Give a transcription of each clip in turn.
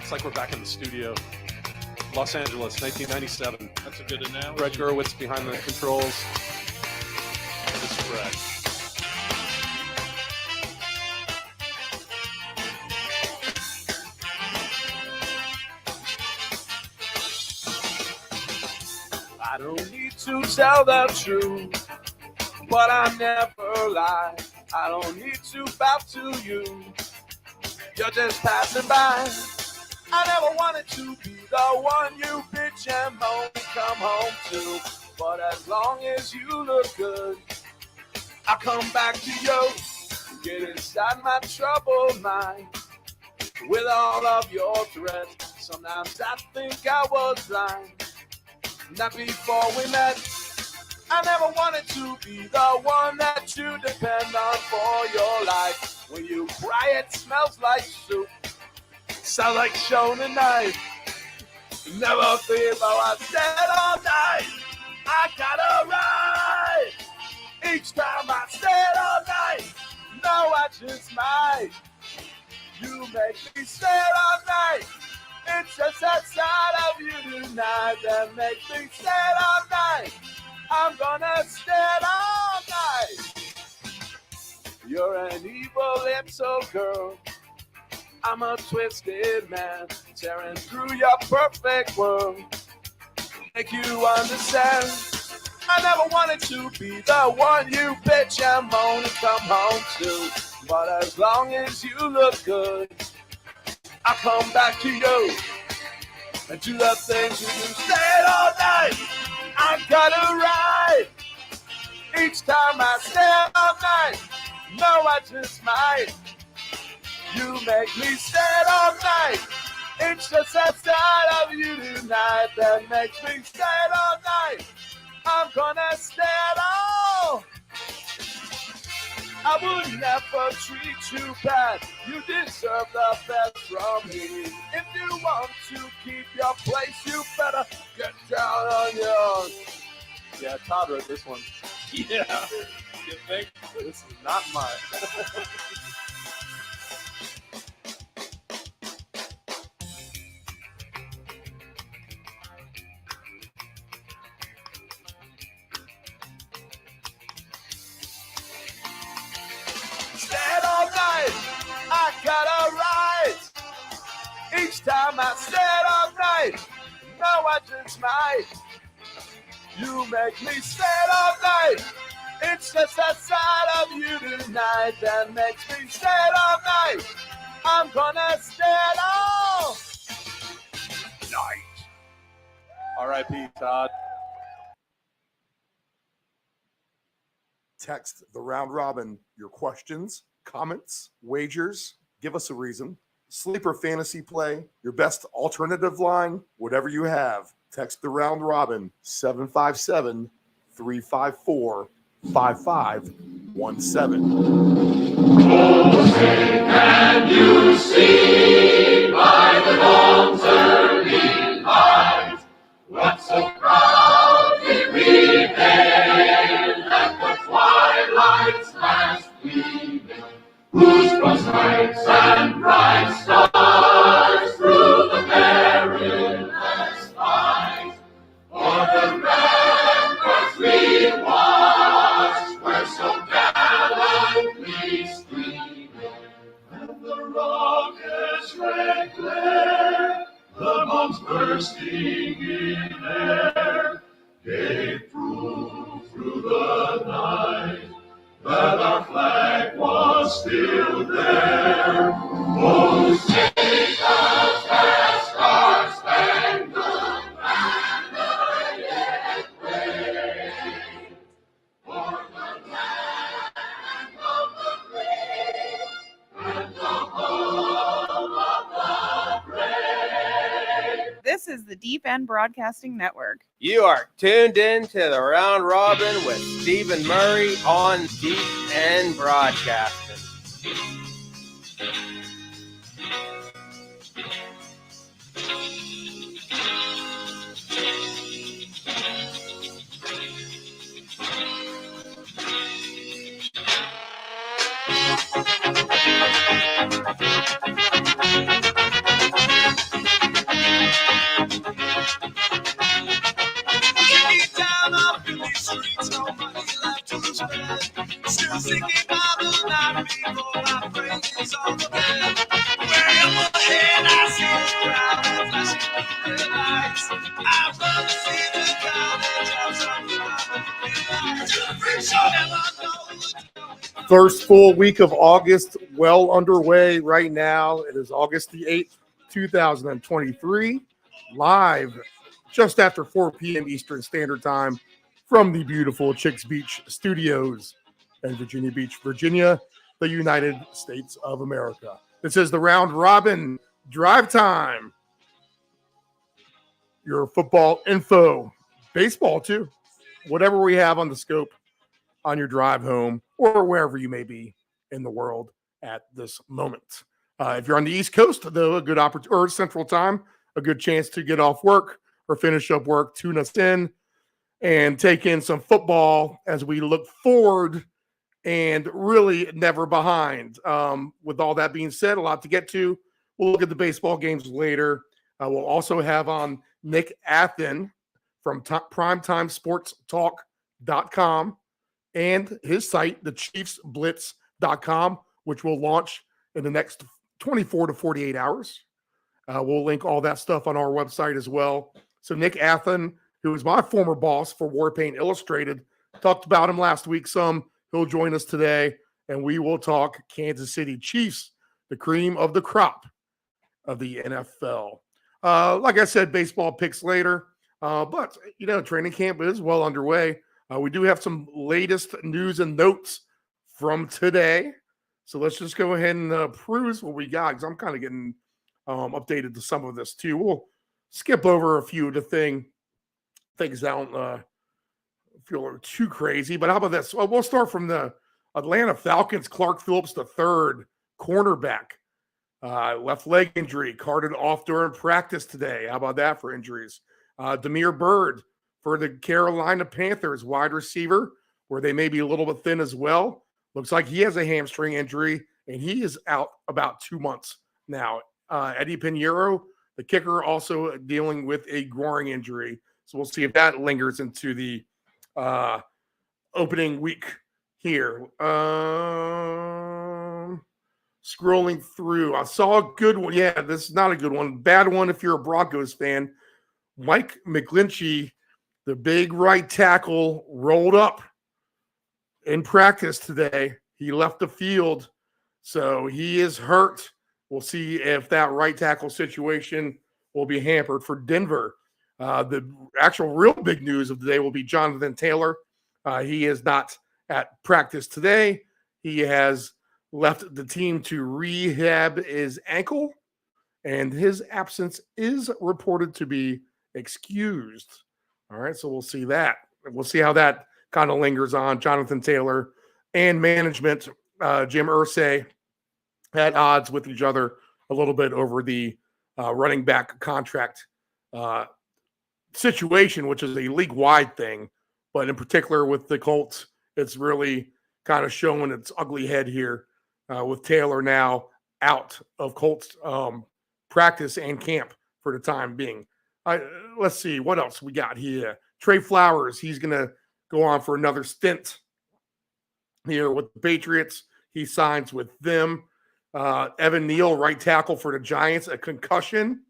It's like we're back in the studio. Los Angeles, 1997. That's a good analogy. Brett Gurwitz behind the controls. This is Brett. I don't need to tell the truth, but I never lie. I don't need to bow to you. You're just passing by. I never wanted to be the one you bitch and moan come home to. But as long as you look good, I'll come back to you. Get inside my troubled mind with all of your threats. Sometimes I think I was blind. Not before we met. I never wanted to be the one that you depend on for your life. When you cry, it smells like soup. Sounds like Shona knife. Never feel how I said all night. I gotta ride. Each time I stayed all night. No, I just might. You make me stay all night. It's just that side of you tonight that makes me stay all night. I'm gonna stay all night. You're an evil little girl. I'm a twisted man, tearing through your perfect world. Make you understand. I never wanted to be the one you bitch and moan and come home to. But as long as you look good, I'll come back to you and do the things you do. Stay all night. I gotta ride. Each time I stay all night. No, I just might. You make me stay all night. It's just that side of you tonight that makes me stay all night. I'm gonna stay all. I would never treat you bad. You deserve the best from me. If you want to keep your place, you better get down on your own. Yeah, Todd wrote this one. Yeah. You think? This is not mine. Stayed all night, I gotta ride. Each time I stayed all night, no, I just might. You make me stay all night. It's just that side of you tonight that makes me stay all night. I'm gonna stay all night. R.I.P. Todd. Text the round robin your questions, comments, wagers. Give us a reason. Sleeper fantasy play, your best alternative line, whatever you have. Text the round robin 757 354 5517. Can you see by the dawn's early light what so proudly we hailed at the twilight's last gleaming, whose cross stripes and bright stars through the perilous fight for the ramparts we watched were so gallantly streaming, and the rocket's red glare, the bombs bursting in air, gave proof through the night that our flag was still there. Oh, sing the star-spangled banner yet wave, for the land of the free and the home of the brave. This is the Deep End Broadcasting Network. You are tuned in to the Round Robin with Stephen Murray on Deep End Broadcasting. First full week of August well underway right now. It is August the 8th, 2023, live just after 4 p.m. Eastern Standard Time from the beautiful Chicks Beach Studios in Virginia Beach, Virginia, the United States of America. This is the Round Robin Drive Time. Your football info, baseball too, whatever we have on the scope on your drive home or wherever you may be in the world at this moment. If you're on the East Coast, though, a good opportunity, or Central Time, a good chance to get off work or finish up work, tune us in and take in some football as we look forward and really never behind. With all that being said, a lot to get to. We'll look at the baseball games later. We'll also have on Nick Athen from primetimesportstalk.com and his site, thechiefsblitz.com, which will launch in the next 24 to 48 hours. We'll link all that stuff on our website as well. So Nick Athen, who is my former boss for Warpaint Illustrated, talked about him last week some. He'll join us today, and we will talk Kansas City Chiefs, the cream of the crop of the NFL. Like I said, baseball picks later, but, training camp is well underway. We do have some latest news and notes from today. So let's just go ahead and peruse what we got, because I'm kind of getting updated to some of this too. We'll skip over a few of the things that don't feel too crazy. But how about this? Well, we'll start from the Atlanta Falcons. Clark Phillips III, cornerback. Left leg injury, carted off during practice today. How about that for injuries? Damiere Byrd for the Carolina Panthers, wide receiver, where they may be a little bit thin as well. Looks like he has a hamstring injury, and he is out about 2 months now. Eddie Pinheiro, the kicker, also dealing with a groin injury. So we'll see if that lingers into the opening week here. Scrolling through, I saw a good one. Yeah, this is not a good one. Bad one if you're a Broncos fan. Mike McGlinchey, the big right tackle, rolled up in practice today. He left the field, so he is hurt. We'll see if that right tackle situation will be hampered for Denver. The actual real big news of the day will be Jonathan Taylor. He is not at practice today. He has left the team to rehab his ankle, and his absence is reported to be excused. All right, so we'll see that. We'll see how that kind of lingers on. Jonathan Taylor and management, Jim Irsay, at odds with each other a little bit over the running back contract situation, which is a league-wide thing. But in particular with the Colts, it's really kind of showing its ugly head here with Taylor now out of Colts practice and camp for the time being. Let's see what else we got here. Trey Flowers, he's going to go on for another stint here with the Patriots. He signs with them. Evan Neal, right tackle for the Giants, a concussion.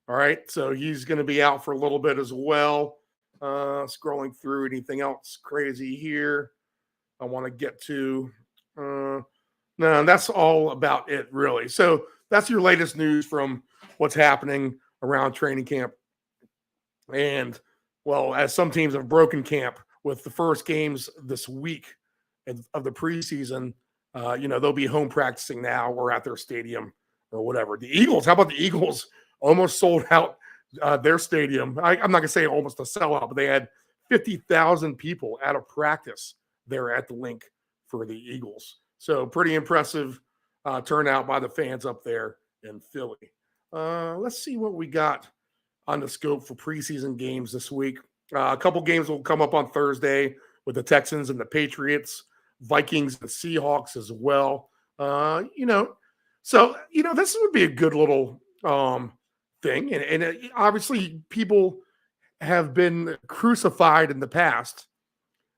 All right, so he's going to be out for a little bit as well. Scrolling through, anything else crazy here I want to get to? No, that's all about it, really. So that's your latest news from what's happening around training camp. And, well, as some teams have broken camp with the first games this week of the preseason, they'll be home practicing now or at their stadium or whatever. The Eagles, how about the Eagles? Almost sold out their stadium. I'm not going to say almost a sellout, but they had 50,000 people out of practice there at the link for the Eagles. So pretty impressive turnout by the fans up there in Philly. Let's see what we got on the scope for preseason games this week. A couple games will come up on Thursday with the Texans and the Patriots, Vikings and Seahawks as well. So this would be a good little thing. And obviously people have been crucified in the past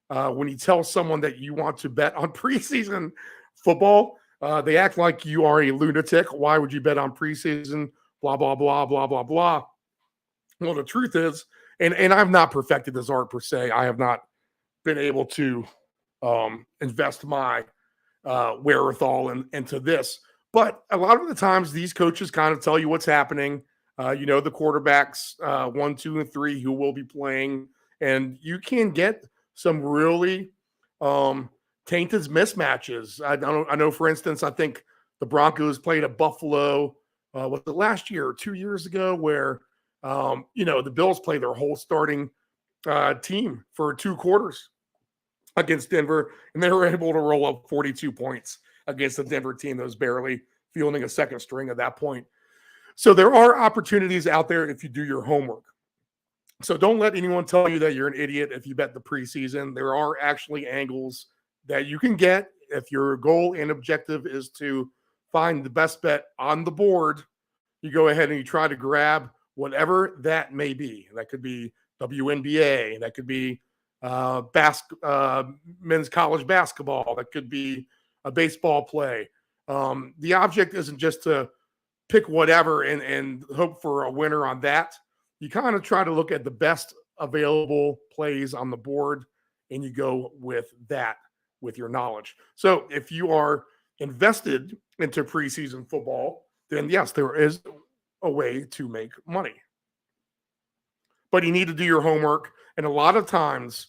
when you tell someone that you want to bet on preseason football. They act like you are a lunatic. Why would you bet on preseason? Blah, blah, blah, blah, blah, blah. Well, the truth is, and I've not perfected this art per se. I have not been able to invest my wherewithal into this. But a lot of the times, these coaches kind of tell you what's happening. The quarterbacks 1, 2, and 3 who will be playing, and you can get some really tainted mismatches. I know, for instance, I think the Broncos played at Buffalo. Was it last year or 2 years ago? Where the Bills played their whole starting team for 2 quarters against Denver, and they were able to roll up 42 points against the Denver team that was barely fielding a second string at that point. So there are opportunities out there if you do your homework. So don't let anyone tell you that you're an idiot if you bet the preseason. There are actually angles that you can get if your goal and objective is to find the best bet on the board. You go ahead and you try to grab whatever that may be. That could be WNBA. That could be men's college basketball. That could be a baseball play. The object isn't just to pick whatever and hope for a winner on that. You kind of try to look at the best available plays on the board, and you go with that with your knowledge. So if you are invested into preseason football, then yes, there is a way to make money. But you need to do your homework. And a lot of times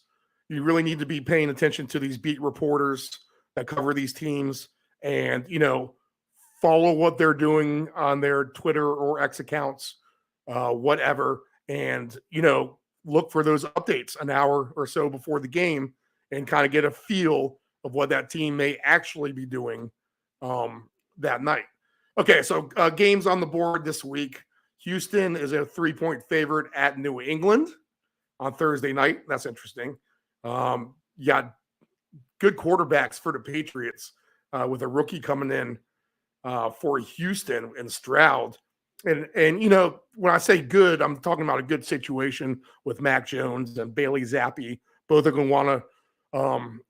you really need to be paying attention to these beat reporters that cover these teams and, follow what they're doing on their Twitter or X accounts, whatever. And, look for those updates an hour or so before the game and kind of get a feel of what that team may actually be doing that night. Okay, so games on the board this week. Houston is a 3-point favorite at New England on Thursday night. That's interesting. You got good quarterbacks for the Patriots with a rookie coming in for Houston and Stroud. And when I say good, I'm talking about a good situation with Mac Jones and Bailey Zappi. Both are going to want to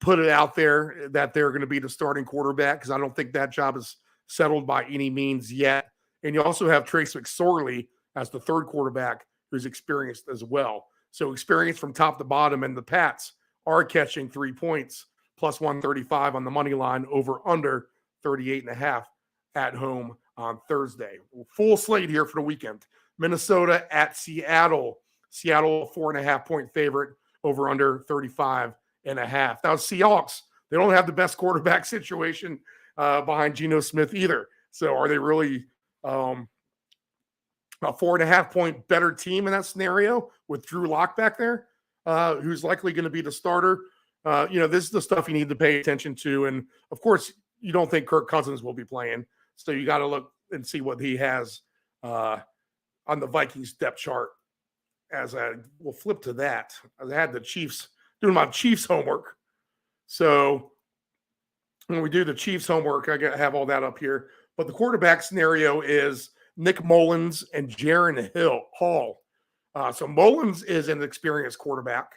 put it out there that they're going to be the starting quarterback because I don't think that job is settled by any means yet. And you also have Trace McSorley as the third quarterback who's experienced as well. So experience from top to bottom, and the Pats are catching 3 points plus 135 on the money line over under 38.5 at home on Thursday. Full slate here for the weekend. Minnesota at Seattle. Seattle, 4.5-point favorite over under 35.5. Now, Seahawks, they don't have the best quarterback situation behind Geno Smith either. So are they really a 4.5-point better team in that scenario with Drew Lock back there, who's likely going to be the starter? This is the stuff you need to pay attention to. And, of course, you don't think Kirk Cousins will be playing. So you got to look and see what he has on the Vikings depth chart. We'll flip to that. I had the Chiefs doing my Chiefs homework. So when we do the Chiefs homework, I have all that up here. But the quarterback scenario is Nick Mullins and Jaron Hall. So Mullins is an experienced quarterback,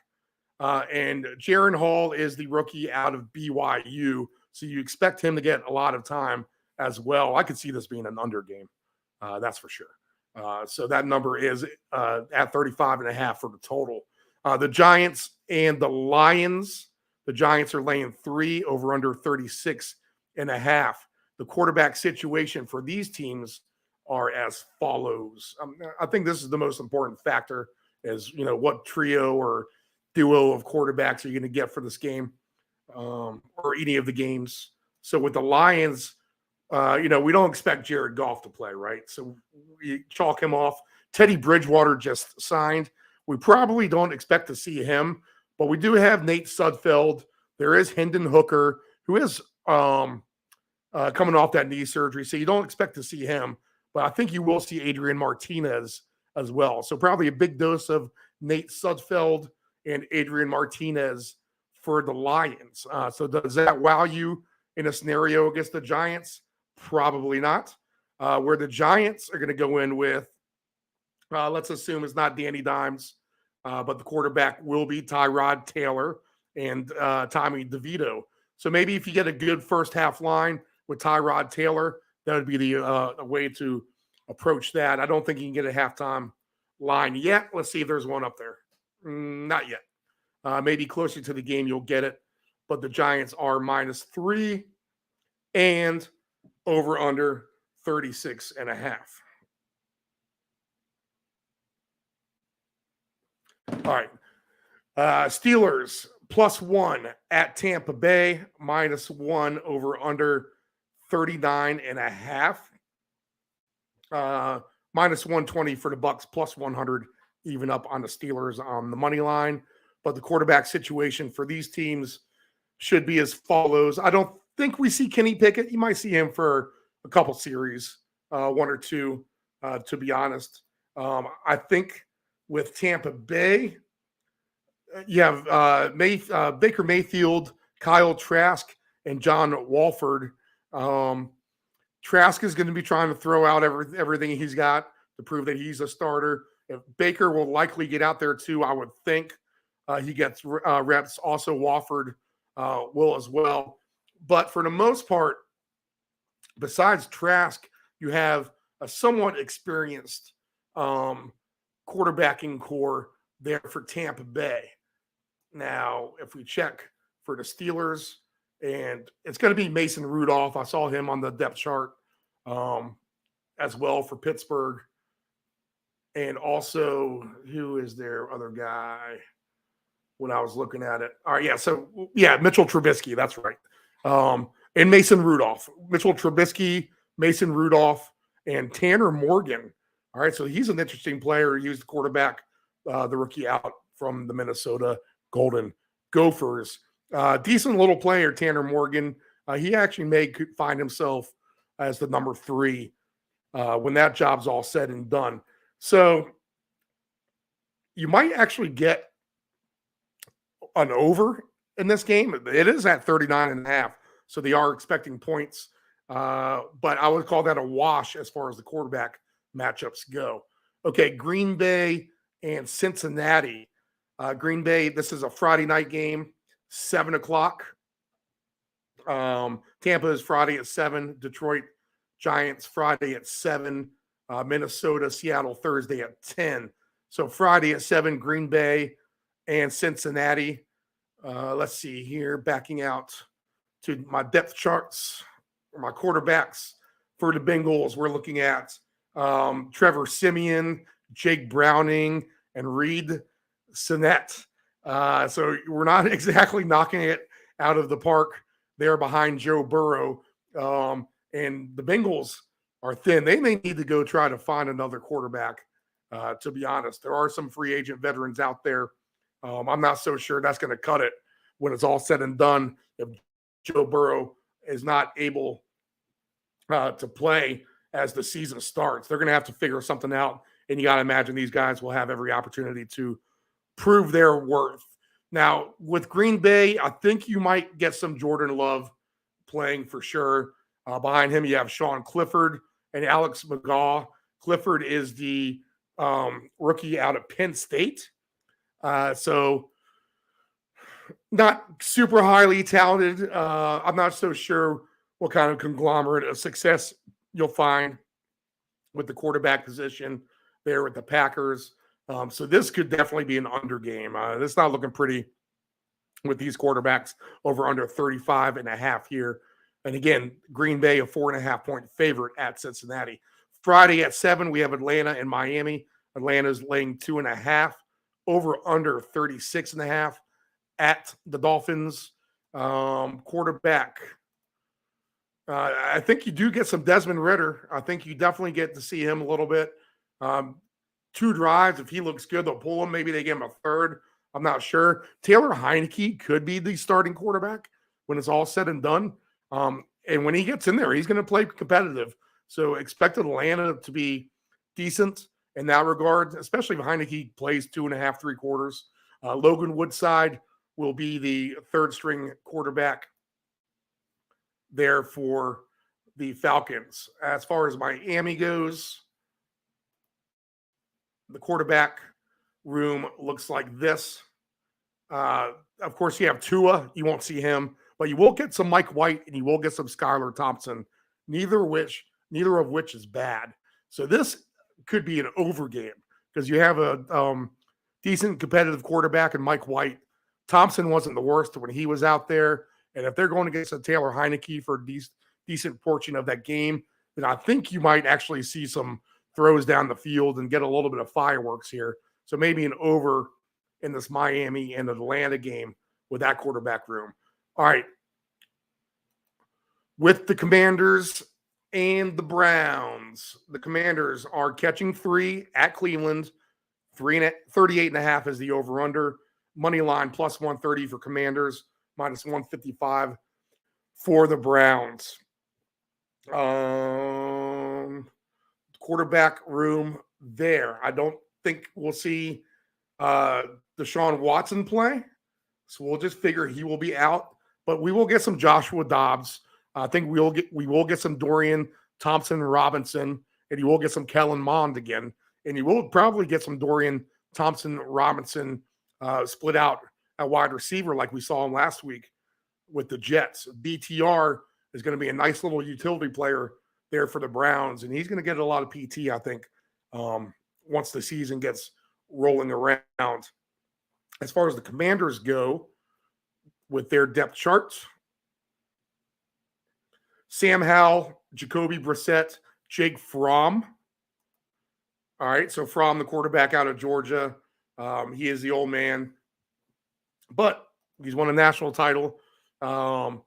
and Jaron Hall is the rookie out of BYU. So you expect him to get a lot of time as well. I could see this being an under game. That's for sure. So that number is at 35.5 for the total. The Giants and the Lions. The Giants are laying 3 over under 36.5. The quarterback situation for these teams are as follows. I think this is the most important factor is, what trio or duo of quarterbacks are you going to get for this game or any of the games. So with the Lions, we don't expect Jared Goff to play, right? So we chalk him off. Teddy Bridgewater just signed. We probably don't expect to see him, but we do have Nate Sudfeld. There is Hendon Hooker, who is coming off that knee surgery, so you don't expect to see him. But I think you will see Adrian Martinez as well. So probably a big dose of Nate Sudfeld and Adrian Martinez for the Lions. So does that wow you in a scenario against the Giants? Probably not. Where the Giants are going to go in with, let's assume it's not Danny Dimes, but the quarterback will be Tyrod Taylor and Tommy DeVito. So maybe if you get a good first half line with Tyrod Taylor, that would be the way to approach that. I don't think you can get a halftime line yet. Let's see if there's one up there. Not yet. Maybe closer to the game you'll get it. but the Giants are -3 and over under 36.5. All right. Steelers +1 at Tampa Bay, -1 over under 39.5. -120 for the Bucks, +100 even up on the Steelers on the money line. But the quarterback situation for these teams should be as follows. I don't think we see Kenny Pickett. You might see him for a couple series, one or two, to be honest. I think with Tampa Bay, you have Baker Mayfield, Kyle Trask, and John Walford. Trask is going to be trying to throw out everything he's got to prove that he's a starter. If Baker will likely get out there too, I would think. He gets reps. Also, Walford will as well. But for the most part, besides Trask, you have a somewhat experienced quarterbacking core there for Tampa Bay. Now, if we check for the Steelers, and it's going to be Mason Rudolph. I saw him on the depth chart as well for Pittsburgh. And also, who is their other guy when I was looking at it? All right, Mitchell Trubisky. That's right. And Mason Rudolph. Mitchell Trubisky, Mason Rudolph, and Tanner Morgan. All right, so he's an interesting player. He was the quarterback, the rookie out from the Minnesota Golden Gophers. Decent little player, Tanner Morgan. He actually may find himself as the number 3 when that job's all said and done. So you might actually get an over in this game. It is at 39.5, so they are expecting points. But I would call that a wash as far as the quarterback matchups go. Okay, Green Bay and Cincinnati. Green Bay, this is a Friday night game, 7 o'clock. Tampa is Friday at 7. Detroit Giants Friday at 7. Minnesota, Seattle Thursday at 10. So Friday at 7, Green Bay and Cincinnati. Let's see here, backing out to my depth charts, or my quarterbacks for the Bengals. We're looking at Trevor Siemian, Jake Browning, and Reed Sinnett. So we're not exactly knocking it out of the park there behind Joe Burrow. And the Bengals are thin. They may need to go try to find another quarterback, to be honest. There are some free agent veterans out there. I'm not so sure that's going to cut it when it's all said and done. If Joe Burrow is not able to play as the season starts, they're going to have to figure something out. And you got to imagine these guys will have every opportunity to prove their worth. Now, with Green Bay, I think you might get some Jordan Love playing for sure. Behind him, you have Sean Clifford and Alex McGaw. Clifford is the rookie out of Penn State. So not super highly talented. I'm not so sure what kind of conglomerate of success you'll find with the quarterback position there with the Packers. So this could definitely be an under game. It's not looking pretty with these quarterbacks over under 35.5 here. And again, Green Bay, a 4.5-point favorite at Cincinnati. Friday at 7, we have Atlanta and Miami. Atlanta's laying 2.5, over under 36.5 at the Dolphins. Quarterback. I think you do get some Desmond Ridder. I think you definitely get to see him a little bit. 2 drives. If he looks good, they'll pull him. Maybe they give him a third. I'm not sure. Taylor Heineke could be the starting quarterback when it's all said and done. And when he gets in there, he's going to play competitive. So expect Atlanta to be decent in that regard, especially if Heineke plays 2.5, 3 quarters. Logan Woodside will be the third-string quarterback there for the Falcons. As far as Miami goes, the quarterback room looks like this. Of course, you have Tua. You won't see him. But you will get some Mike White and you will get some Skylar Thompson, neither of which is bad. So this could be an over game because you have a decent competitive quarterback in Mike White, Thompson wasn't the worst when he was out there. And if they're going against a Taylor Heineke for a decent portion of that game, then I think you might actually see some throws down the field and get a little bit of fireworks here. So maybe an over in this Miami and Atlanta game with that quarterback room. All right. With the Commanders and the Browns, the Commanders are catching 3 at Cleveland. 38.5 is the over-under. Money line plus 130 for Commanders, minus 155 for the Browns. Quarterback room there. I don't think we'll see Deshaun Watson play. So we'll just figure he will be out. But we will get some Joshua Dobbs. I think we will get some Dorian Thompson-Robinson, and you will get some Kellen Mond again. And you will probably get some Dorian Thompson-Robinson split out at wide receiver like we saw him last week with the Jets. BTR is going to be a nice little utility player there for the Browns, and he's going to get a lot of PT, I think, once the season gets rolling around. As far as the Commanders go with their depth charts, Sam Howell, Jacoby Brissett, Jake Fromm. All right, so Fromm, the quarterback out of Georgia, he is the old man, but he's won a national title. So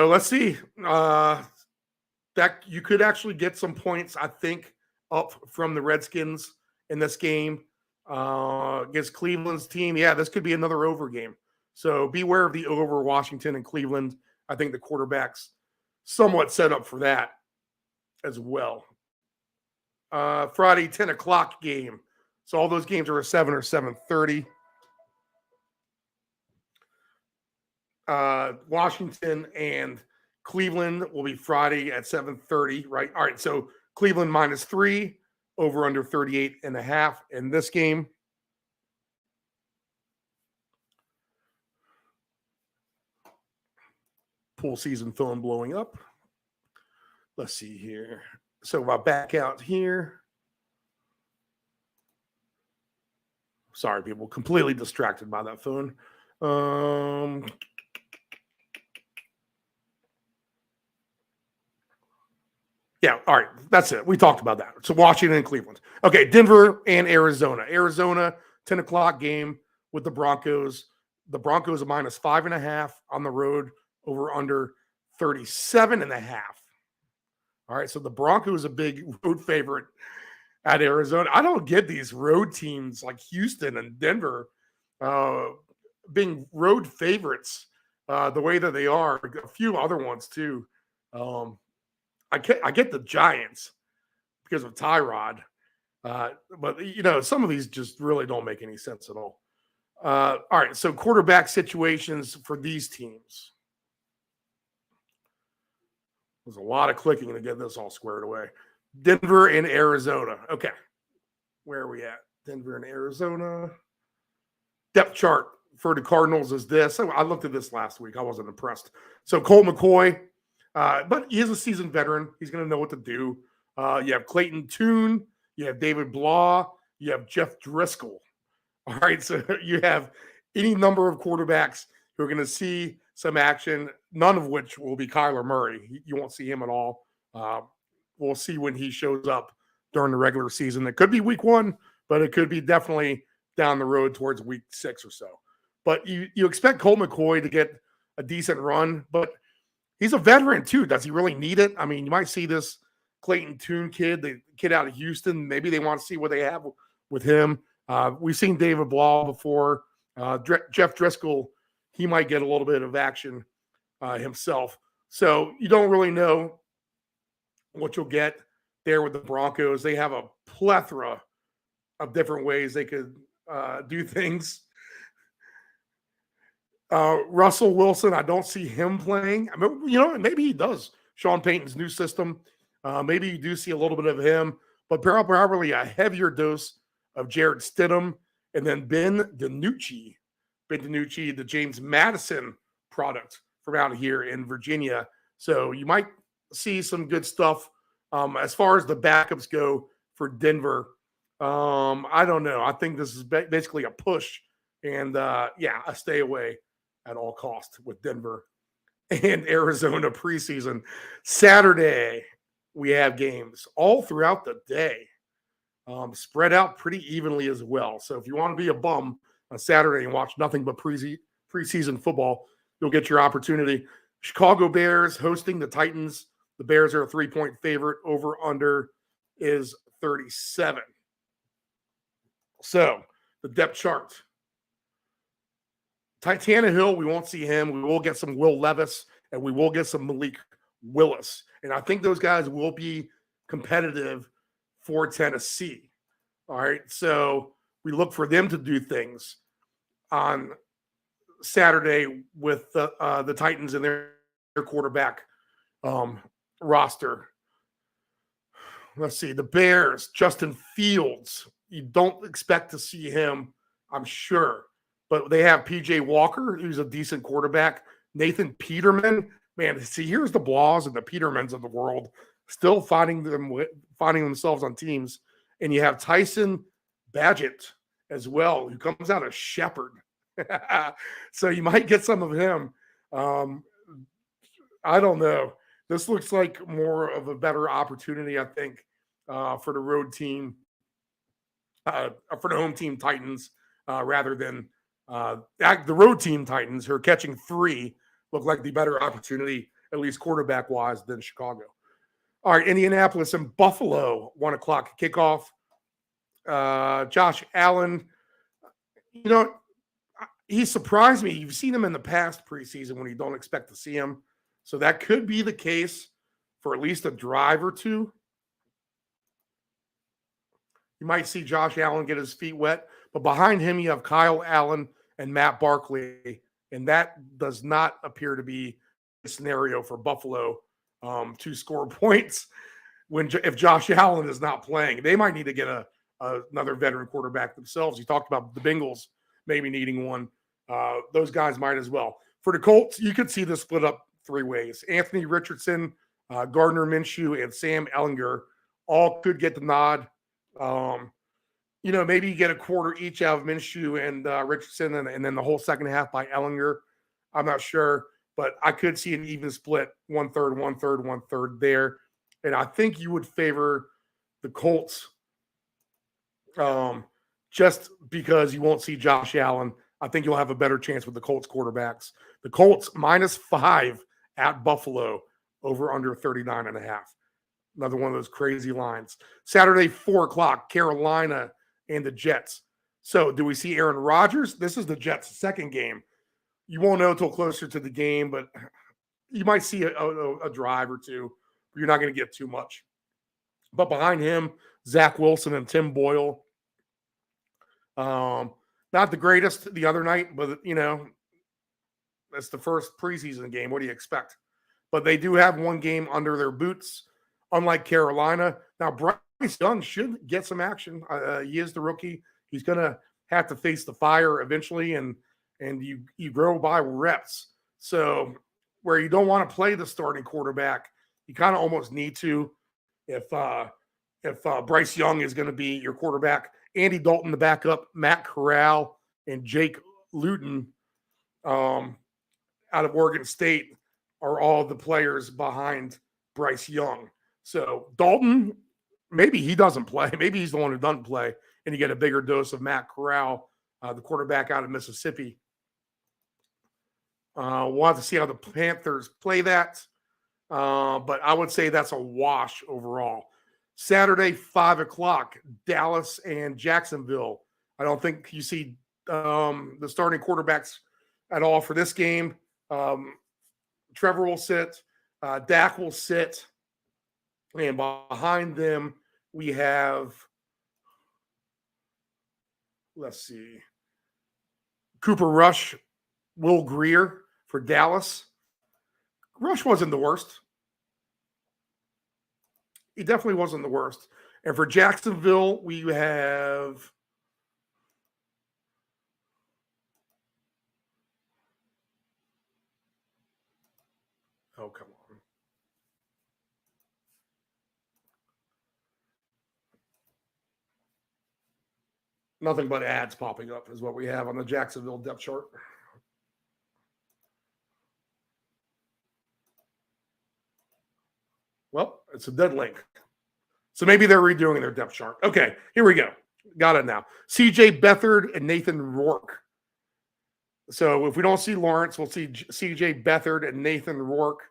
let's see. That you could actually get some points, I think, up from the Redskins in this game against Cleveland's team. Yeah, this could be another over game. So beware of the over Washington and Cleveland. I think the quarterback's somewhat set up for that as well. Friday, 10 o'clock game. So all those games are at 7 or 7:30. Washington and Cleveland will be Friday at 7:30, right? All right, so Cleveland minus 3, over under 38.5 in this game. Pool season phone blowing up. Let's see here. So I'll back out here. Sorry, people, completely distracted by that phone. Yeah, all right, that's it. We talked about that. So Washington and Cleveland. Okay, Denver and Arizona. Arizona, 10 o'clock game with the Broncos. The Broncos are minus 5.5 on the road, over under 37.5. All right, so the Broncos a big road favorite at Arizona. I don't get these road teams like Houston and Denver being road favorites the way that they are. A few other ones too. I get the Giants because of Tyrod, but you know, some of these just really don't make any sense at all. All right, so quarterback situations for these teams. There's a lot of clicking to get this all squared away. Denver and Arizona. Okay. Where are we at? Denver and Arizona. Depth chart for the Cardinals is this. I looked at this last week. I wasn't impressed. So Colt McCoy, but he is a seasoned veteran. He's going to know what to do. You have Clayton Tune. You have David Blah. You have Jeff Driscoll. All right. So you have any number of quarterbacks who are going to see some action, none of which will be Kyler Murray. You won't see him at all. We'll see when he shows up during the regular season. It could be week 1, but it could be definitely down the road towards week 6 or so. But you expect Colt McCoy to get a decent run, but he's a veteran too. Does he really need it? I mean, you might see this Clayton Tune kid, the kid out of Houston. Maybe they want to see what they have with him. We've seen David Blah before. Jeff Driscoll, he might get a little bit of action himself. So you don't really know what you'll get there with the Broncos. They have a plethora of different ways they could do things. Russell Wilson, I don't see him playing. I mean, you know, maybe he does. Sean Payton's new system. Maybe you do see a little bit of him, but probably a heavier dose of Jared Stidham and then Ben DiNucci, the James Madison product from out here in Virginia. So you might see some good stuff. As far as the backups go for Denver, I don't know. I think this is basically a push And a stay away at all costs with Denver and Arizona preseason. Saturday, we have games all throughout the day, spread out pretty evenly as well. So if you want to be a bum on Saturday and watch nothing but preseason football, you'll get your opportunity. Chicago Bears hosting the Titans. The Bears are a 3-point favorite. Over under is 37. So the depth chart. Tannehill, we won't see him. We will get some Will Levis, and we will get some Malik Willis. And I think those guys will be competitive for Tennessee. All right. So we look for them to do things on Saturday with the Titans and their quarterback roster. Let's see. The Bears, Justin Fields. You don't expect to see him, I'm sure. But they have P.J. Walker, who's a decent quarterback. Nathan Peterman. Man, see, here's the Blaws and the Petermans of the world still finding themselves on teams. And you have Tyson Badgett as well, who comes out of Shepherd. So you might get some of him. I don't know. This looks like more of a better opportunity, I think, for the road team, for the home team Titans, rather than the road team Titans, who are catching 3, look like the better opportunity, at least quarterback-wise, than Chicago. All right, Indianapolis and Buffalo, 1 o'clock kickoff. Josh Allen, he surprised me. You've seen him in the past preseason when you don't expect to see him. So that could be the case for at least a drive or two. You might see Josh Allen get his feet wet. But behind him, you have Kyle Allen and Matt Barkley. And that does not appear to be a scenario for Buffalo to score points if Josh Allen is not playing. They might need to get another veteran quarterback themselves. You talked about the Bengals maybe needing one. Those guys might as well. For the Colts, you could see this split up 3 ways. Anthony Richardson, Gardner Minshew, and Sam Ehlinger all could get the nod. Maybe you get a quarter each out of Minshew and Richardson, and then the whole second half by Ehlinger. I'm not sure, but I could see an even split, 1/3, 1/3, 1/3 there. And I think you would favor the Colts just because you won't see Josh Allen. I think you'll have a better chance with the Colts quarterbacks. The Colts -5 at Buffalo, over under 39.5. Another one of those crazy lines. Saturday, 4 o'clock, Carolina and the Jets. So do we see Aaron Rodgers? This is the Jets' second game. You won't know until closer to the game, but you might see a drive or two. But you're not going to get too much. But behind him, Zach Wilson and Tim Boyle. Not the greatest the other night, but, that's the first preseason game. What do you expect? But they do have one game under their boots, unlike Carolina. Now, Bryce Young should get some action. He is the rookie. He's going to have to face the fire eventually, and you grow by reps. So where you don't want to play the starting quarterback, you kind of almost need to if Bryce Young is going to be your quarterback. Andy Dalton, the backup, Matt Corral, and Jake Luton out of Oregon State are all the players behind Bryce Young. So Dalton, maybe he doesn't play. Maybe he's the one who doesn't play, and you get a bigger dose of Matt Corral, the quarterback out of Mississippi. We'll have to see how the Panthers play that. But I would say that's a wash overall. Saturday, 5 o'clock, Dallas and Jacksonville. I don't think you see the starting quarterbacks at all for this game. Trevor will sit. Dak will sit. And behind them, we have, let's see, Cooper Rush, Will Grier for Dallas. Rush wasn't the worst. He definitely wasn't the worst. And for Jacksonville, we have oh, come on. Nothing but ads popping up is what we have on the Jacksonville depth chart. Well, it's a dead link. So maybe they're redoing their depth chart. Okay, here we go. Got it now. CJ Beathard and Nathan Rourke. So if we don't see Lawrence, we'll see CJ Beathard and Nathan Rourke.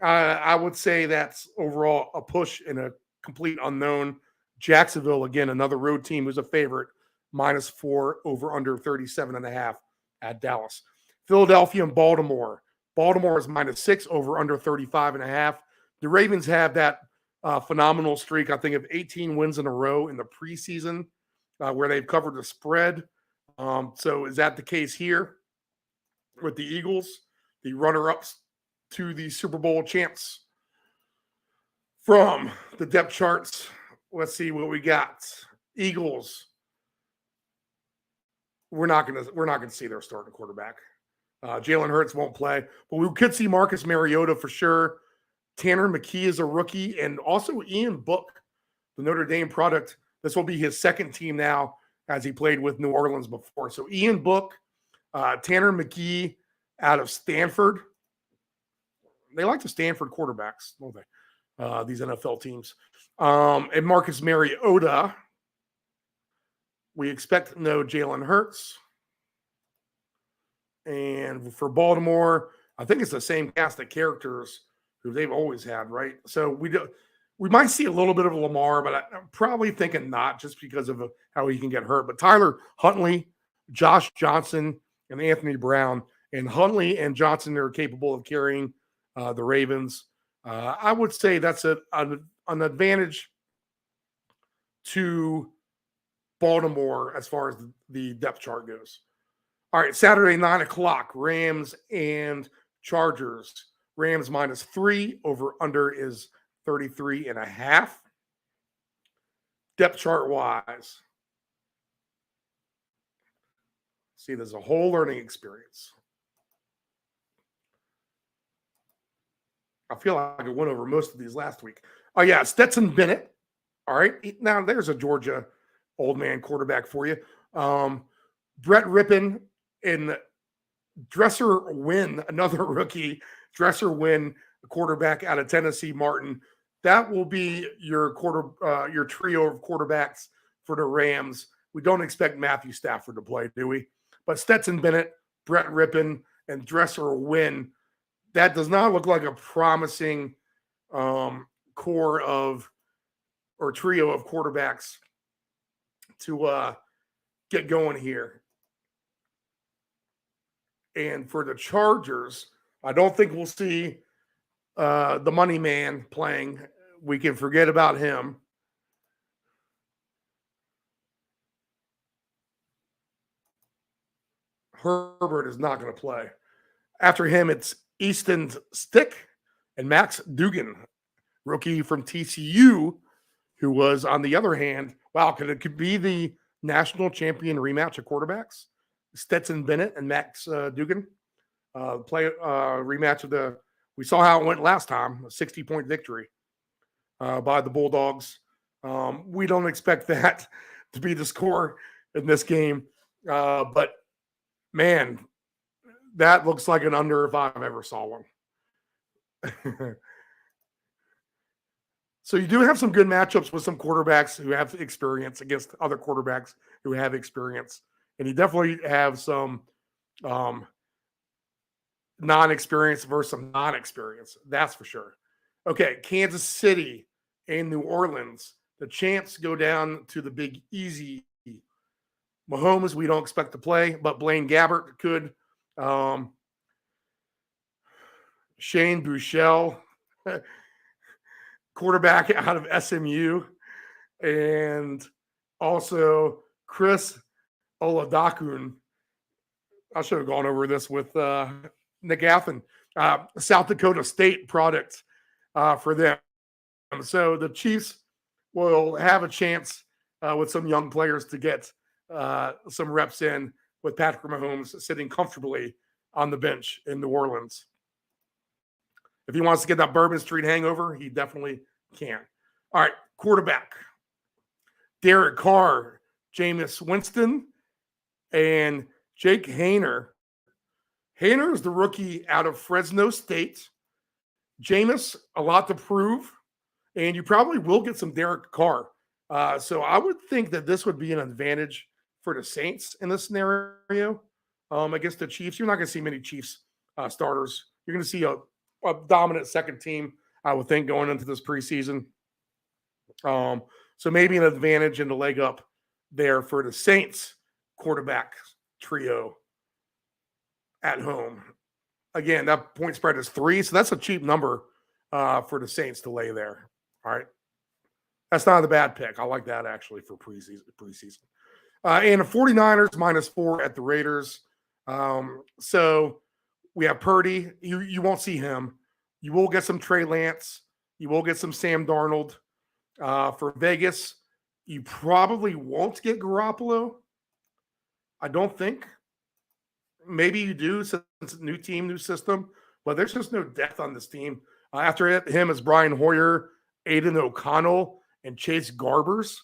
I would say that's overall a push and a complete unknown. Jacksonville, again, another road team who's a favorite, -4 over under 37.5 at Dallas. Philadelphia and Baltimore. Baltimore is -6 over under 35.5. The Ravens have that phenomenal streak, I think, of 18 wins in a row in the preseason where they've covered the spread. So is that the case here with the Eagles, the runner-ups to the Super Bowl champs? From the depth charts, let's see what we got. Eagles. We're not gonna see their starting quarterback. Jalen Hurts won't play, but we could see Marcus Mariota for sure. Tanner McKee is a rookie, and also Ian Book, the Notre Dame product. This will be his second team now, as he played with New Orleans before. So Ian Book, Tanner McKee out of Stanford. They like the Stanford quarterbacks, don't they? These NFL teams. And Marcus Mariota. We expect no Jalen Hurts. And for Baltimore, I think it's the same cast of characters who they've always had, right? So we might see a little bit of Lamar, but I'm probably thinking not, just because of how he can get hurt. But Tyler Huntley, Josh Johnson, and Anthony Brown. And Huntley and Johnson are capable of carrying the Ravens. I would say that's an advantage to Baltimore as far as the depth chart goes. All right, Saturday, 9 o'clock, Rams and Chargers. Rams -3, over under is 33.5. Depth chart wise, see, there's a whole learning experience. I feel like I went over most of these last week. Oh, yeah, Stetson Bennett. All right, now there's a Georgia old man quarterback for you. Brett Rippon and Dresser Wynn, another rookie. Dresser Wynn, a quarterback out of Tennessee Martin. That will be your trio of quarterbacks for the Rams. We don't expect Matthew Stafford to play, do we? But Stetson Bennett, Brett Rippon, and Dresser Wynn, that does not look like a promising core of or trio of quarterbacks to get going here. And for the Chargers, I don't think we'll see the money man playing. We can forget about him. Herbert is not going to play. After him, it's Easton Stick and Max Duggan, rookie from TCU, who was, on the other hand, wow, could be the national champion rematch of quarterbacks. Stetson Bennett and Max Duggan play rematch of we saw how it went last time, a 60-point victory by the Bulldogs. We don't expect that to be the score in this game. But, man, that looks like an under if I've ever saw one. So you do have some good matchups with some quarterbacks who have experience against other quarterbacks who have experience. And you definitely have some non-experience versus some non-experience. That's for sure. Okay, Kansas City and New Orleans. The champs go down to the Big Easy. Mahomes, we don't expect to play, but Blaine Gabbert could. Shane Buechele, quarterback out of SMU. And also Chris Oladokun. I should have gone over this with Nick Athen. South Dakota State product for them. So the Chiefs will have a chance with some young players to get some reps in with Patrick Mahomes sitting comfortably on the bench in New Orleans. If he wants to get that Bourbon Street hangover, he definitely can. All right, quarterback. Derek Carr, Jameis Winston, and Jake Haener. Haener is the rookie out of Fresno State. Jameis, a lot to prove, and you probably will get some Derek Carr. So I would think that this would be an advantage for the Saints in this scenario against the Chiefs. You're not going to see many Chiefs starters. You're going to see a dominant second team, I would think, going into this preseason. So maybe an advantage and a leg up there for the Saints quarterback trio at home. Again, that point spread is 3, so that's a cheap number for the Saints to lay there. All right. That's not a bad pick. I like that actually for preseason. And the 49ers -4 at the Raiders. So we have Purdy. You won't see him. You will get some Trey Lance. You will get some Sam Darnold. For Vegas, you probably won't get Garoppolo. I don't think. Maybe you do since it's a new team, new system, but there's just no depth on this team. After him is Brian Hoyer, Aiden O'Connell, and Chase Garbers.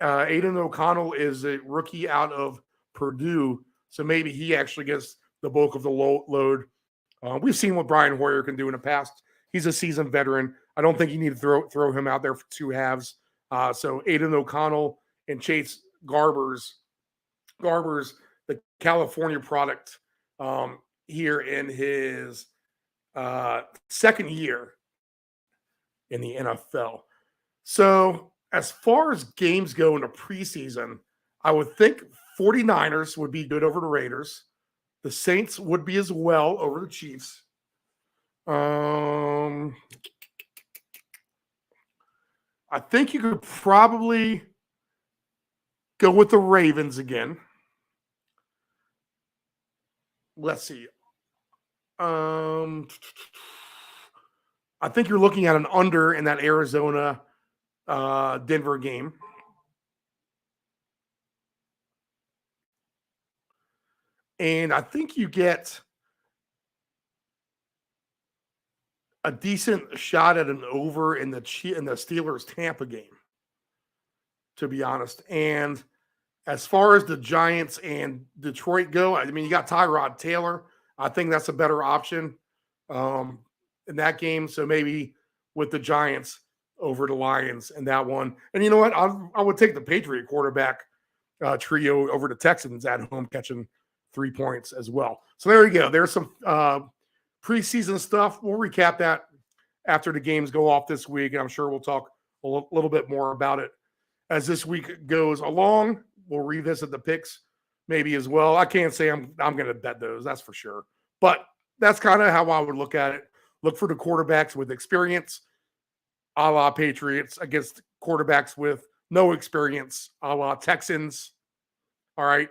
Aiden O'Connell is a rookie out of Purdue, so maybe he actually gets the bulk of the load. We've seen what Brian Hoyer can do in the past. He's a seasoned veteran. I don't think you need to throw him out there for 2 halves. So Aiden O'Connell and Chase Garbers, the California product here in his second year in the NFL. So as far as games go in the preseason, I would think 49ers would be good over the Raiders. The Saints would be as well over the Chiefs. I think you could probably go with the Ravens again. Let's see. I think you're looking at an under in that Arizona Denver game. And I think you get a decent shot at an over in the Steelers Tampa game, to be honest. And as far as the Giants and Detroit go, I mean, you got Tyrod Taylor. I think that's a better option in that game. So maybe with the Giants over the Lions in that one. And you know what? I would take the Patriot quarterback trio over the Texans at home catching 3 points as well. So there you go. There's some preseason stuff. We'll recap that after the games go off this week, and I'm sure we'll talk a little bit more about it as this week goes along. We'll revisit the picks maybe as well. I can't say I'm going to bet those, that's for sure. But that's kind of how I would look at it. Look for the quarterbacks with experience, a la Patriots, against quarterbacks with no experience, a la Texans. All right.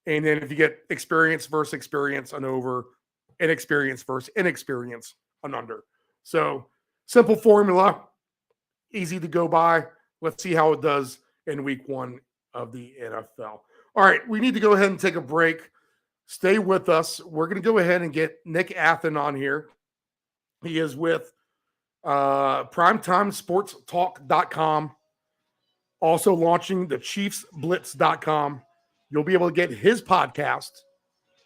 And then if you get experience versus experience, an over, inexperience versus inexperience, an under. So simple formula, easy to go by. Let's see how it does in week 1 of the NFL. All right, we need to go ahead and take a break. Stay with us. We're going to go ahead and get Nick Athen on here. He is with PrimetimeSportsTalk.com, also launching the ChiefsBlitz.com. You'll be able to get his podcast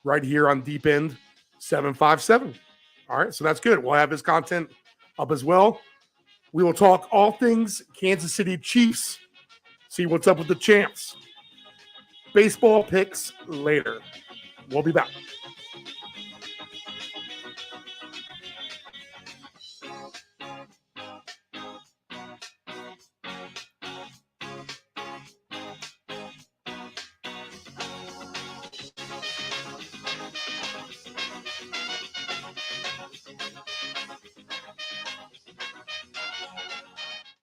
right here on Deep End 757. All right, so that's good. We'll have his content up as well. We will talk all things Kansas City Chiefs, see what's up with the champs. Baseball picks later. We'll be back.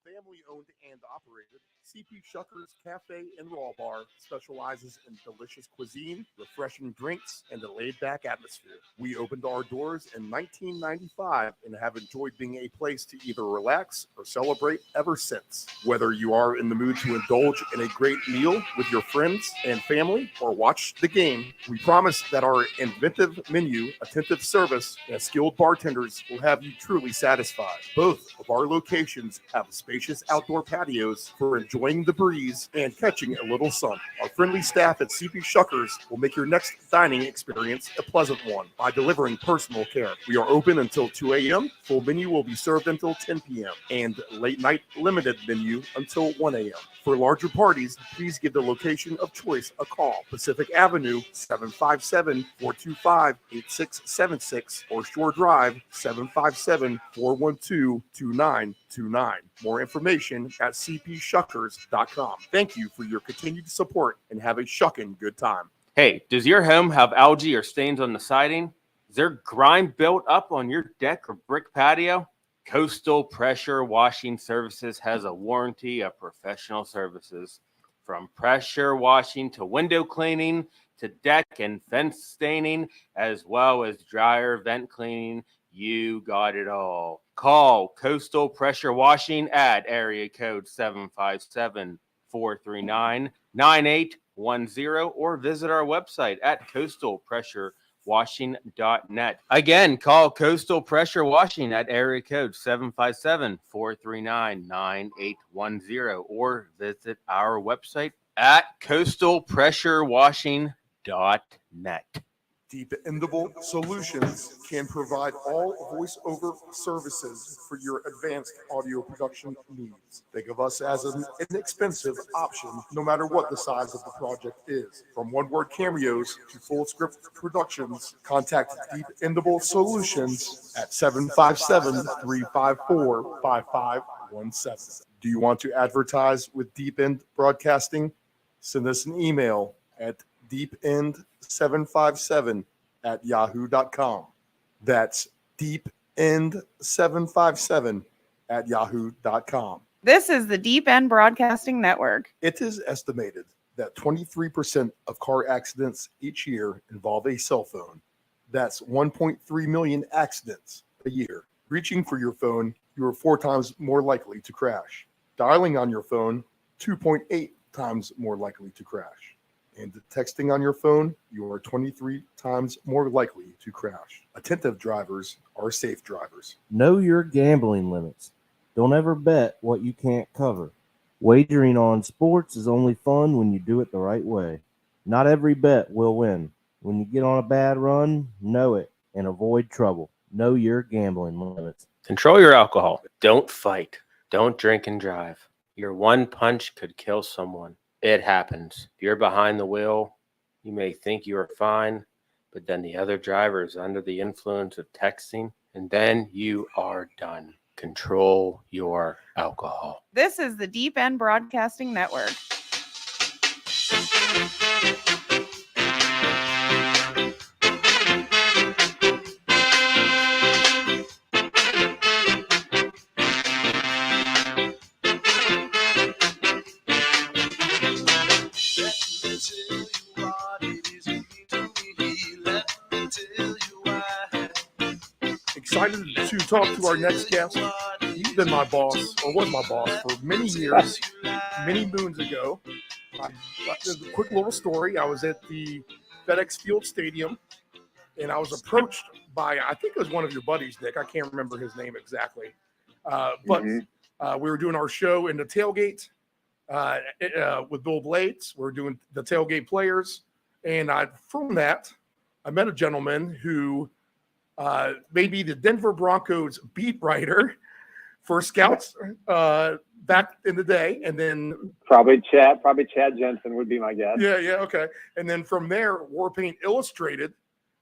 Family-owned and operated, CP Shucker's Cafe and Raw Bar specializes in delicious cuisine, refreshing drinks, and a laid-back atmosphere. We opened our doors in 1995 and have enjoyed being a place to either relax or celebrate ever since. Whether you are in the mood to indulge in a great meal with your friends and family or watch the game, we promise that our inventive menu, attentive service, and skilled bartenders will have you truly satisfied. Both of our locations have spacious outdoor patios for enjoyment enjoying the breeze, and catching a little sun. Our friendly staff at CP Shuckers will make your next dining experience a pleasant one by delivering personal care. We are open until 2 a.m. Full menu will be served until 10 p.m. and late night limited menu until 1 a.m. For larger parties, please give the location of choice a call. Pacific Avenue, 757-425-8676 or Shore Drive, 757-412-2929. More information at cpshuckers.com. Thank you for your continued support and have a shucking good time. Hey, does your home have algae or stains on the siding? Is there grime built up on your deck or brick patio? Coastal Pressure Washing Services has a warranty of professional services. From pressure washing to window cleaning to deck and fence staining, as well as dryer vent cleaning, you got it all. Call Coastal Pressure Washing at area code 757-439-9810 or visit our website at coastalpressurewashing.net. Again, call Coastal Pressure Washing at area code 757-439-9810 or visit our website at coastalpressurewashing.net. Dependable Solutions can provide all voiceover services for your advanced audio production needs. Think of us as an inexpensive option, no matter what the size of the project is. From one-word cameos to full script productions, contact Dependable Solutions at 757-354-5517. Do you want to advertise with Deep End Broadcasting? Send us an email at deepend757@yahoo.com. That's deepend757@yahoo.com. This is the Deep End Broadcasting Network. It is estimated that 23% of car accidents each year involve a cell phone. That's 1.3 million accidents a year. Reaching for your phone, you are 4 times more likely to crash. Dialing on your phone, 2.8 times more likely to crash. And texting on your phone, you are 23 times more likely to crash. Attentive drivers are safe drivers. Know your gambling limits. Don't ever bet what you can't cover. Wagering on sports is only fun when you do it the right way. Not every bet will win. When you get on a bad run, know it and avoid trouble. Know your gambling limits. Control your alcohol. Don't fight. Don't drink and drive. Your one punch could kill someone. It happens. If you're behind the wheel, you may think you are fine, but then the other driver is under the influence of texting, and then you are done. Control your alcohol. This is the Deep End Broadcasting Network. Excited to talk to our next guest. He's been my boss, or was my boss, for many years, many moons ago. A quick little story. I was at the FedEx Field Stadium, and I was approached by, I think it was one of your buddies, Nick. I can't remember his name exactly. But we were doing our show in the tailgate with Bill Blades. We were doing the tailgate players. And from that, I met a gentleman who made me the Denver Broncos beat writer for Scouts back in the day. And then probably Chad Jensen would be my guess. Yeah, okay. And then from there, Warpaint Illustrated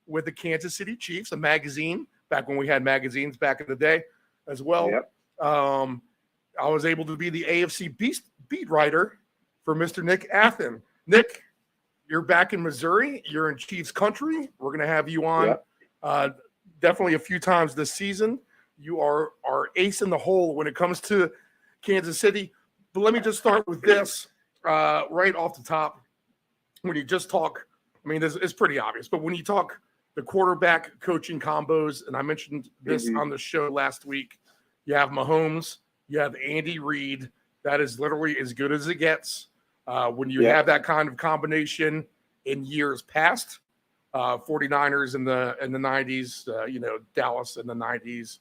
with the Kansas City Chiefs, a magazine, back when we had magazines back in the day as well. Yep. I was able to be the AFC beat writer for Mr. Nick Athen. Nick, you're back in Missouri. You're in Chiefs country. We're going to have you on definitely a few times this season. You are our ace in the hole when it comes to Kansas City. But let me just start with this right off the top. When you just talk, I mean, this is pretty obvious, but when you talk the quarterback coaching combos, and I mentioned this on the show last week, you have Mahomes, you have Andy Reid. That is literally as good as it gets. When you have that kind of combination in years past, 49ers in the 90s, Dallas in the 90s,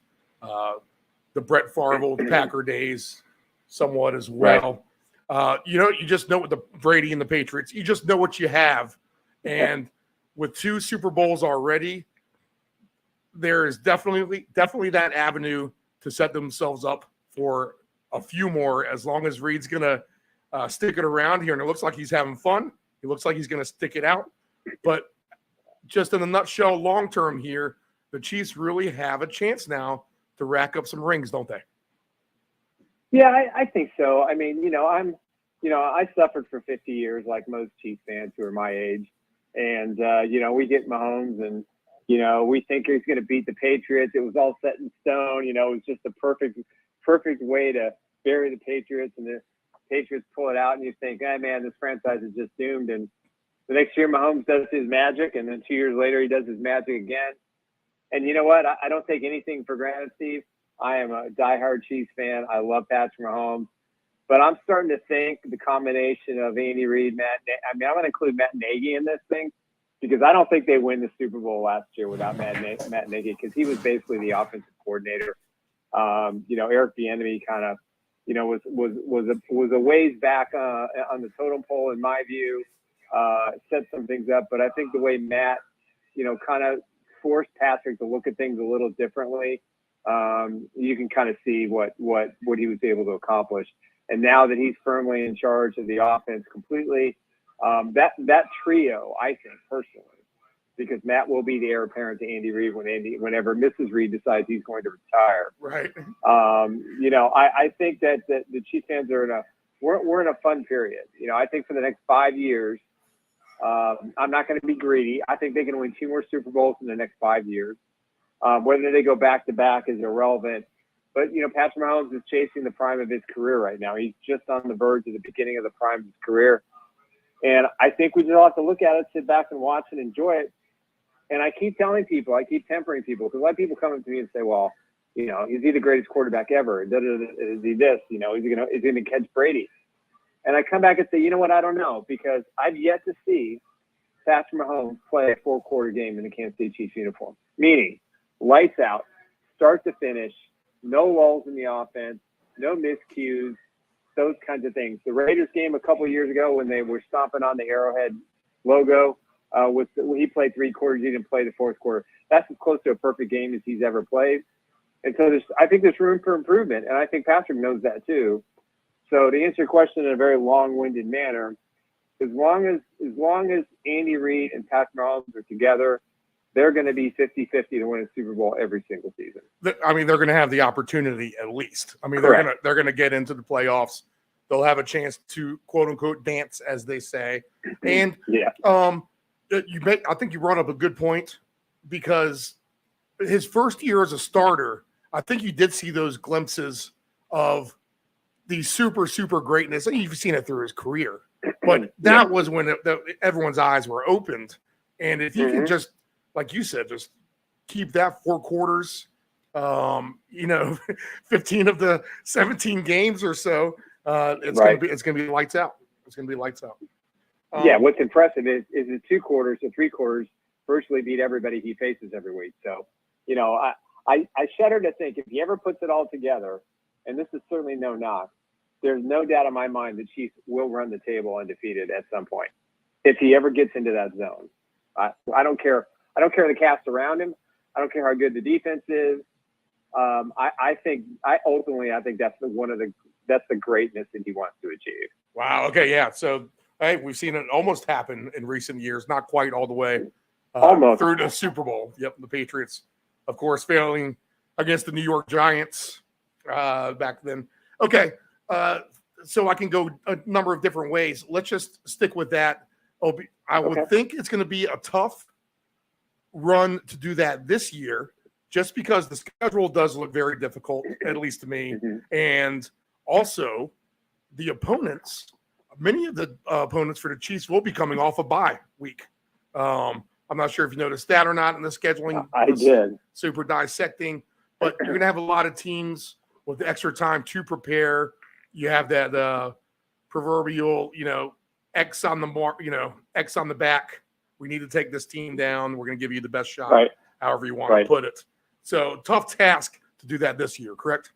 the Brett Favre Packer days somewhat as well. You just know what the Brady and the Patriots, you just know what you have. And with 2 Super Bowls already, there is definitely that avenue to set themselves up for a few more, as long as Reed's going to stick it around here. And it looks like he's having fun. He looks like he's going to stick it out. But just in a nutshell, long term here, the Chiefs really have a chance now to rack up some rings, don't they? Yeah, I think so. I mean, I suffered for 50 years like most Chiefs fans who are my age. And, we get Mahomes and, we think he's going to beat the Patriots. It was all set in stone. It was just the perfect way to bury the Patriots, and the Patriots pull it out, and you think, hey, man, this franchise is just doomed. And the next year Mahomes does his magic, and then 2 years later he does his magic again. And you know what? I don't take anything for granted, Steve. I am a diehard Chiefs fan. I love Patrick Mahomes. But I'm starting to think the combination of Andy Reid, I'm going to include Matt Nagy in this thing, because I don't think they win the Super Bowl last year without Matt Nagy, because he was basically the offensive coordinator. Eric Bieniemy kind of, was a ways back on the totem pole, in my view, set some things up. But I think the way Matt, kind of forced Patrick to look at things a little differently, you can kind of see what he was able to accomplish. And now that he's firmly in charge of the offense completely, that trio, I think personally, because Matt will be the heir apparent to Andy Reid whenever Mrs. Reid decides he's going to retire. Right. I think that the Chiefs fans are we're in a fun period. I think for the next 5 years, I'm not going to be greedy. I think they can win 2 more Super Bowls in the next 5 years. Whether they go back to back is irrelevant. But, Patrick Mahomes is chasing the prime of his career right now. He's just on the verge of the beginning of the prime of his career. And I think we just have to look at it, sit back and watch and enjoy it. And I keep tempering people, because a lot of people come up to me and say, well, is he the greatest quarterback ever? Is he this? Is he going to catch Brady? And I come back and say, you know what? I don't know, because I've yet to see Patrick Mahomes play a 4-quarter game in the Kansas City Chiefs uniform, meaning lights out, start to finish, no lulls in the offense, no miscues, those kinds of things. The Raiders game a couple of years ago when they were stomping on the Arrowhead logo, he played 3 quarters. He didn't play the 4th quarter. That's as close to a perfect game as he's ever played. And so I think there's room for improvement, and I think Patrick knows that too. So to answer your question in a very long-winded manner, as long as Andy Reid and Patrick Mahomes are together, they're going to be 50-50 to win a Super Bowl every single season. I mean, they're going to have the opportunity at least. I mean, Correct. they're going to get into the playoffs. They'll have a chance to quote unquote dance, as they say. And yeah, I think you brought up a good point, because his first year as a starter, I think you did see those glimpses of the super, super greatness. And you've seen it through his career, but that was when everyone's eyes were opened. And if you can just, like you said, just keep that 4 quarters, 15 of the 17 games or so, it's going to be lights out. It's going to be lights out. What's impressive is the 2 quarters to 3 quarters virtually beat everybody he faces every week. So, I shudder to think if he ever puts it all together, and this is certainly no knock, there's no doubt in my mind the Chiefs will run the table undefeated at some point if he ever gets into that zone. I don't care. I don't care the cast around him. I don't care how good the defense is. I think that's the greatness that he wants to achieve. Wow. Okay. Yeah. So, hey, we've seen it almost happen in recent years, not quite all the way through the Super Bowl. Yep. The Patriots, of course, failing against the New York Giants back then. Okay. So I can go a number of different ways. Let's just stick with that. I would think it's going to be a tough run to do that this year, just because the schedule does look very difficult, at least to me. And also the opponents, many of the opponents for the Chiefs will be coming off a bye week. I'm not sure if you noticed that or not in the scheduling. I did. Super dissecting, but you're going to have a lot of teams with extra time to prepare. You have that proverbial, X on the mark, X on the back. We need to take this team down. We're going to give you the best shot, however you want to put it. So tough task to do that this year, correct?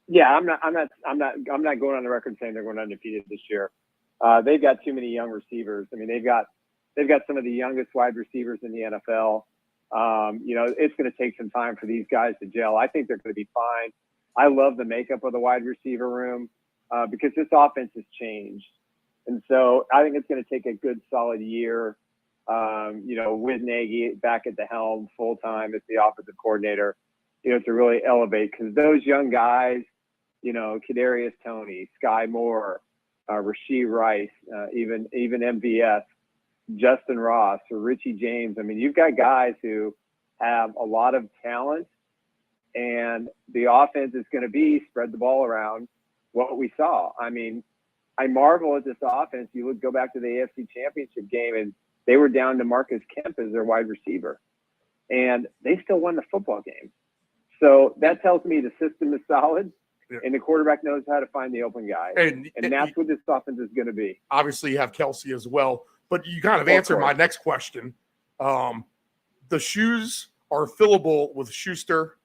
Yeah, I'm not going on the record saying they're going undefeated this year. They've got too many young receivers. I mean, they've got some of the youngest wide receivers in the NFL. It's going to take some time for these guys to gel. I think they're going to be fine. I love the makeup of the wide receiver room because this offense has changed. And so I think it's going to take a good solid year, with Nagy back at the helm full time as the offensive coordinator, to really elevate, because those young guys, Kadarius Toney, Sky Moore, Rashee Rice, even MVS, Justin Ross, or Richie James. I mean, you've got guys who have a lot of talent, and the offense is going to be spread the ball around. What we saw. I mean, I marvel at this offense. Go back to the AFC Championship game, and they were down to Marcus Kemp as their wide receiver, and they still won the football game. So that tells me the system is solid, and the quarterback knows how to find the open guy. And that's what this offense is going to be. Obviously, you have Kelsey as well, but you kind of answered my next question. The shoes are fillable with Schuster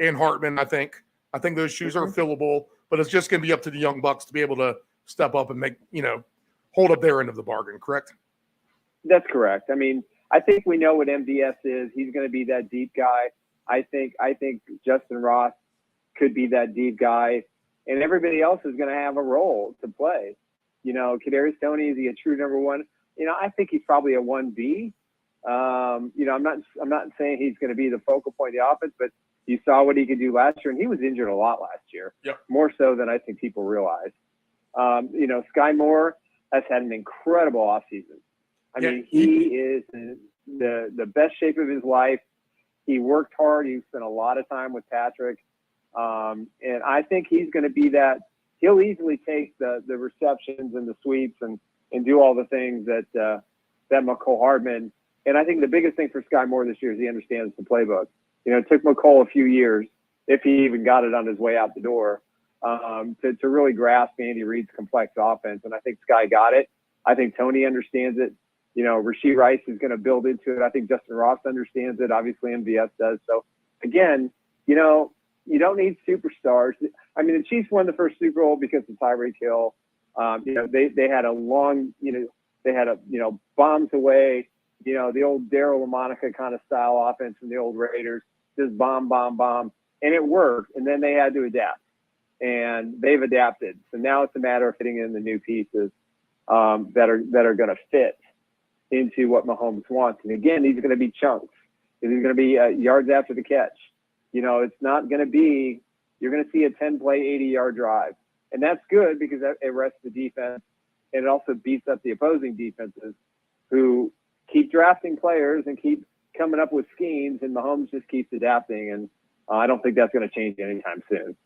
and Hartman, I think. I think those shoes are fillable, but it's just going to be up to the young bucks to be able to step up and make, hold up their end of the bargain, correct? That's correct. I mean, I think we know what MVS is. He's going to be that deep guy. I think Justin Ross could be that deep guy, and everybody else is going to have a role to play. Kadarius Toney, is he a true number one? I think he's probably a 1B. I'm not saying he's going to be the focal point of the offense, but you saw what he could do last year, and he was injured a lot last year, more so than I think people realize. Sky Moore has had an incredible offseason. I mean, he is in the best shape of his life. He worked hard. He spent a lot of time with Patrick. And I think he's going to be that. He'll easily take the receptions and the sweeps and do all the things that McCole Hardman. And I think the biggest thing for Sky Moore this year is he understands the playbook. It took McCole a few years, if he even got it on his way out the door, to really grasp Andy Reid's complex offense. And I think Sky got it. I think Toney understands it. Rashee Rice is going to build into it. I think Justin Ross understands it. Obviously, MVS does. So, again, you don't need superstars. I mean, the Chiefs won the first Super Bowl because of Tyreek Hill. They had a long, they had bombs away, the old Daryl LaMonica kind of style offense from the old Raiders, just bomb, and it worked. And then they had to adapt, and they've adapted. So now it's a matter of fitting in the new pieces that are going to fit into what Mahomes wants. And again, these are going to be chunks. These are going to be yards after the catch. It's not going to be, you're going to see a 10-play, 80-yard drive. And that's good because it rests the defense, and it also beats up the opposing defenses who keep drafting players and keep coming up with schemes, and Mahomes just keeps adapting. And I don't think that's going to change anytime soon.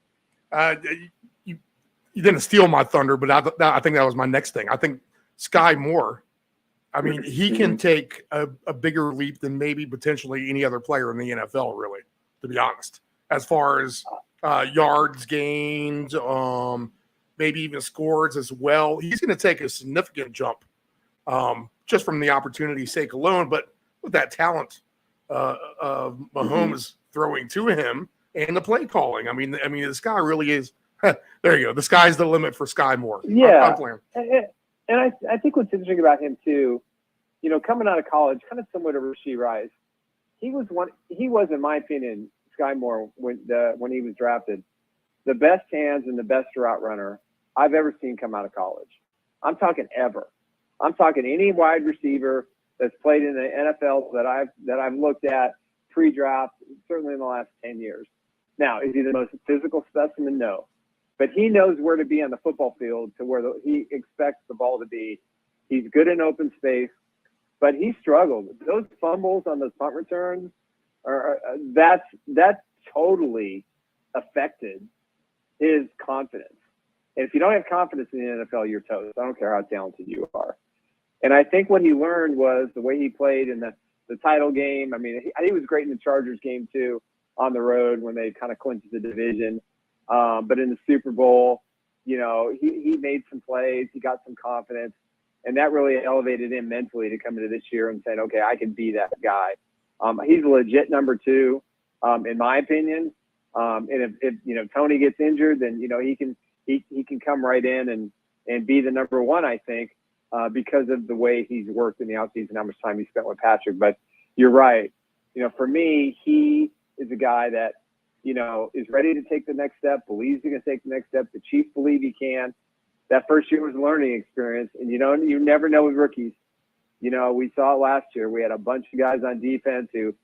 You didn't steal my thunder, but I think that was my next thing. I think Sky Moore, I mean, he can take a bigger leap than maybe potentially any other player in the NFL, really, to be honest, as far as yards gained, maybe even scores as well. He's going to take a significant jump just from the opportunity's sake alone, but with that talent of Mahomes throwing to him and the play calling. I mean, the sky really is there you go. The sky's the limit for Sky Moore. Yeah. And I think what's interesting about him too, coming out of college, kind of similar to Rashee Rice, he was, in my opinion, Sky Moore, when he was drafted, the best hands and the best route runner I've ever seen come out of college. I'm talking ever. I'm talking any wide receiver that's played in the NFL that I've looked at pre-draft, certainly in the last 10 years. Now, is he the most physical specimen? No. But he knows where to be on the football field to where he expects the ball to be. He's good in open space, but he struggled. Those fumbles on those punt returns, that totally affected his confidence. And if you don't have confidence in the NFL, you're toast. I don't care how talented you are. And I think what he learned was the way he played in the title game. I mean, he was great in the Chargers game too, on the road when they kind of clinched the division. But in the Super Bowl, he made some plays. He got some confidence. And that really elevated him mentally to come into this year and saying, okay, I can be that guy. He's a legit number two, in my opinion. And if Tony gets injured, then he can come right in and be the number one, I think, because of the way he's worked in the offseason, how much time he spent with Patrick. But you're right. For me, he is a guy that is ready to take the next step, believes he can take the next step. The Chiefs believe he can. That first year was a learning experience, and you never know with rookies. We saw it last year. We had a bunch of guys on defense who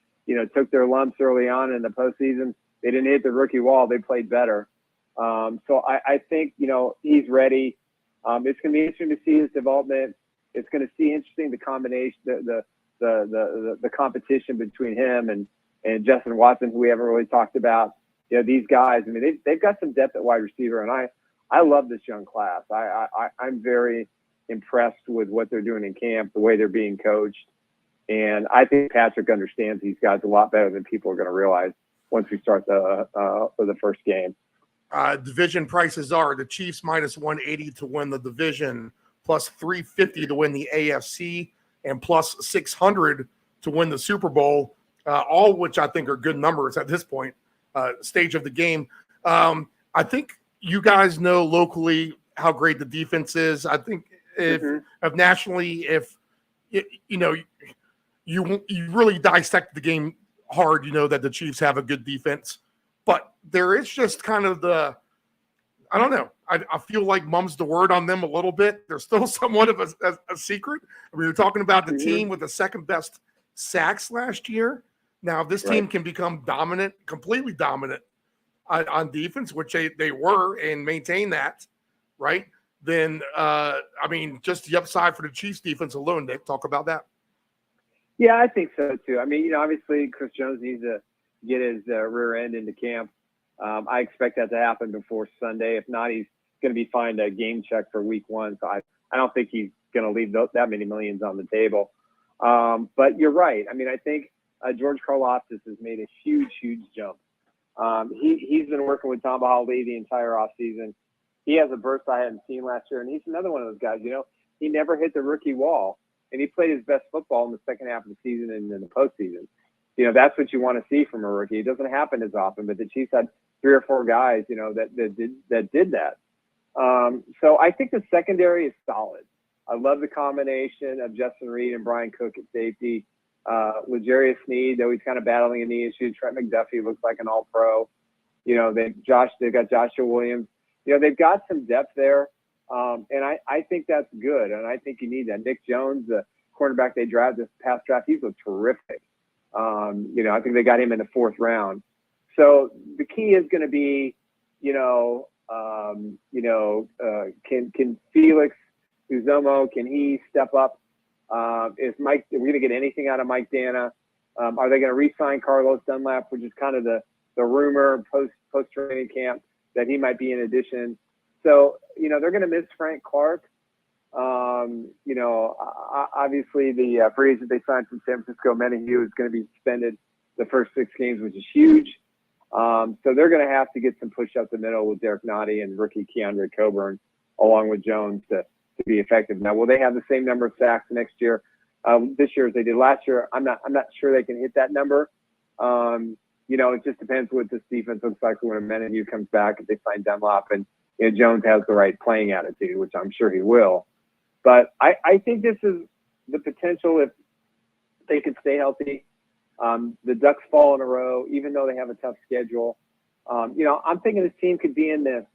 took their lumps early on in the postseason. They didn't hit the rookie wall. They played better. So I think, he's ready. It's going to be interesting to see his development. It's going to be interesting, the combination, the competition between him and Justin Watson, who we haven't really talked about. These guys, I mean, they've got some depth at wide receiver, and I love this young class. I'm very impressed with what they're doing in camp, the way they're being coached. And I think Patrick understands these guys a lot better than people are going to realize once we start the first game. Division prices are the Chiefs minus 180 to win the division, plus 350 to win the AFC, and plus 600 to win the Super Bowl, all which I think are good numbers at this point, stage of the game. I think you guys know locally how great the defense is. I think if nationally, if you really dissect the game hard, that the Chiefs have a good defense. But there is just kind of I don't know. I feel like mum's the word on them a little bit. They're still somewhat of a secret. I mean, we're talking about the team with the second best sacks last year. Now, if this team can become dominant, completely dominant on defense, which they were, and maintain that, right? Then, just the upside for the Chiefs defense alone, Nick, talk about that. Yeah, I think so too. I mean, obviously Chris Jones needs to get his rear end into camp. I expect that to happen before Sunday. If not, he's going to be fined a game check for week 1. So I don't think he's going to leave that many millions on the table. But you're right. I mean, I think George Karlaftis has made a huge, huge jump. He's been working with Tom Bahali the entire offseason. He has a burst I hadn't seen last year, and he's another one of those guys. He never hit the rookie wall, and he played his best football in the second half of the season and in the postseason. That's what you want to see from a rookie. It doesn't happen as often, but the Chiefs had 3 or 4 guys, that did that. So I think the secondary is solid. I love the combination of Justin Reed and Brian Cook at safety. L'Jarius Sneed, though he's kind of battling a knee issue. Trent McDuffie looks like an all-pro. They've got Joshua Williams. They've got some depth there, and I think that's good, and I think you need that. Nick Jones, the cornerback they drafted this past draft, he's looked terrific. I think they got him in the 4th round. So the key is going to be, can Felix Uzomo, can he step up? Is Mike, are we going to get anything out of Mike Dana? Are they going to re-sign Carlos Dunlap, which is kind of the rumor post-training camp that he might be in addition. So, they're going to miss Frank Clark. Obviously the free agent they signed from San Francisco, Menahue, is going to be suspended the first 6 games, which is huge. So they're going to have to get some push up the middle with Derek Nottie and rookie Keandre Coburn, along with Jones, to be effective. Now, will they have the same number of sacks next year, this year as they did last year? I'm not sure they can hit that number. It just depends what this defense looks like when Menahue comes back, if they sign Dunlap, and Jones has the right playing attitude, which I'm sure he will. But I think this is the potential if they can stay healthy. The Ducks fall in a row, even though they have a tough schedule. I'm thinking this team could be in the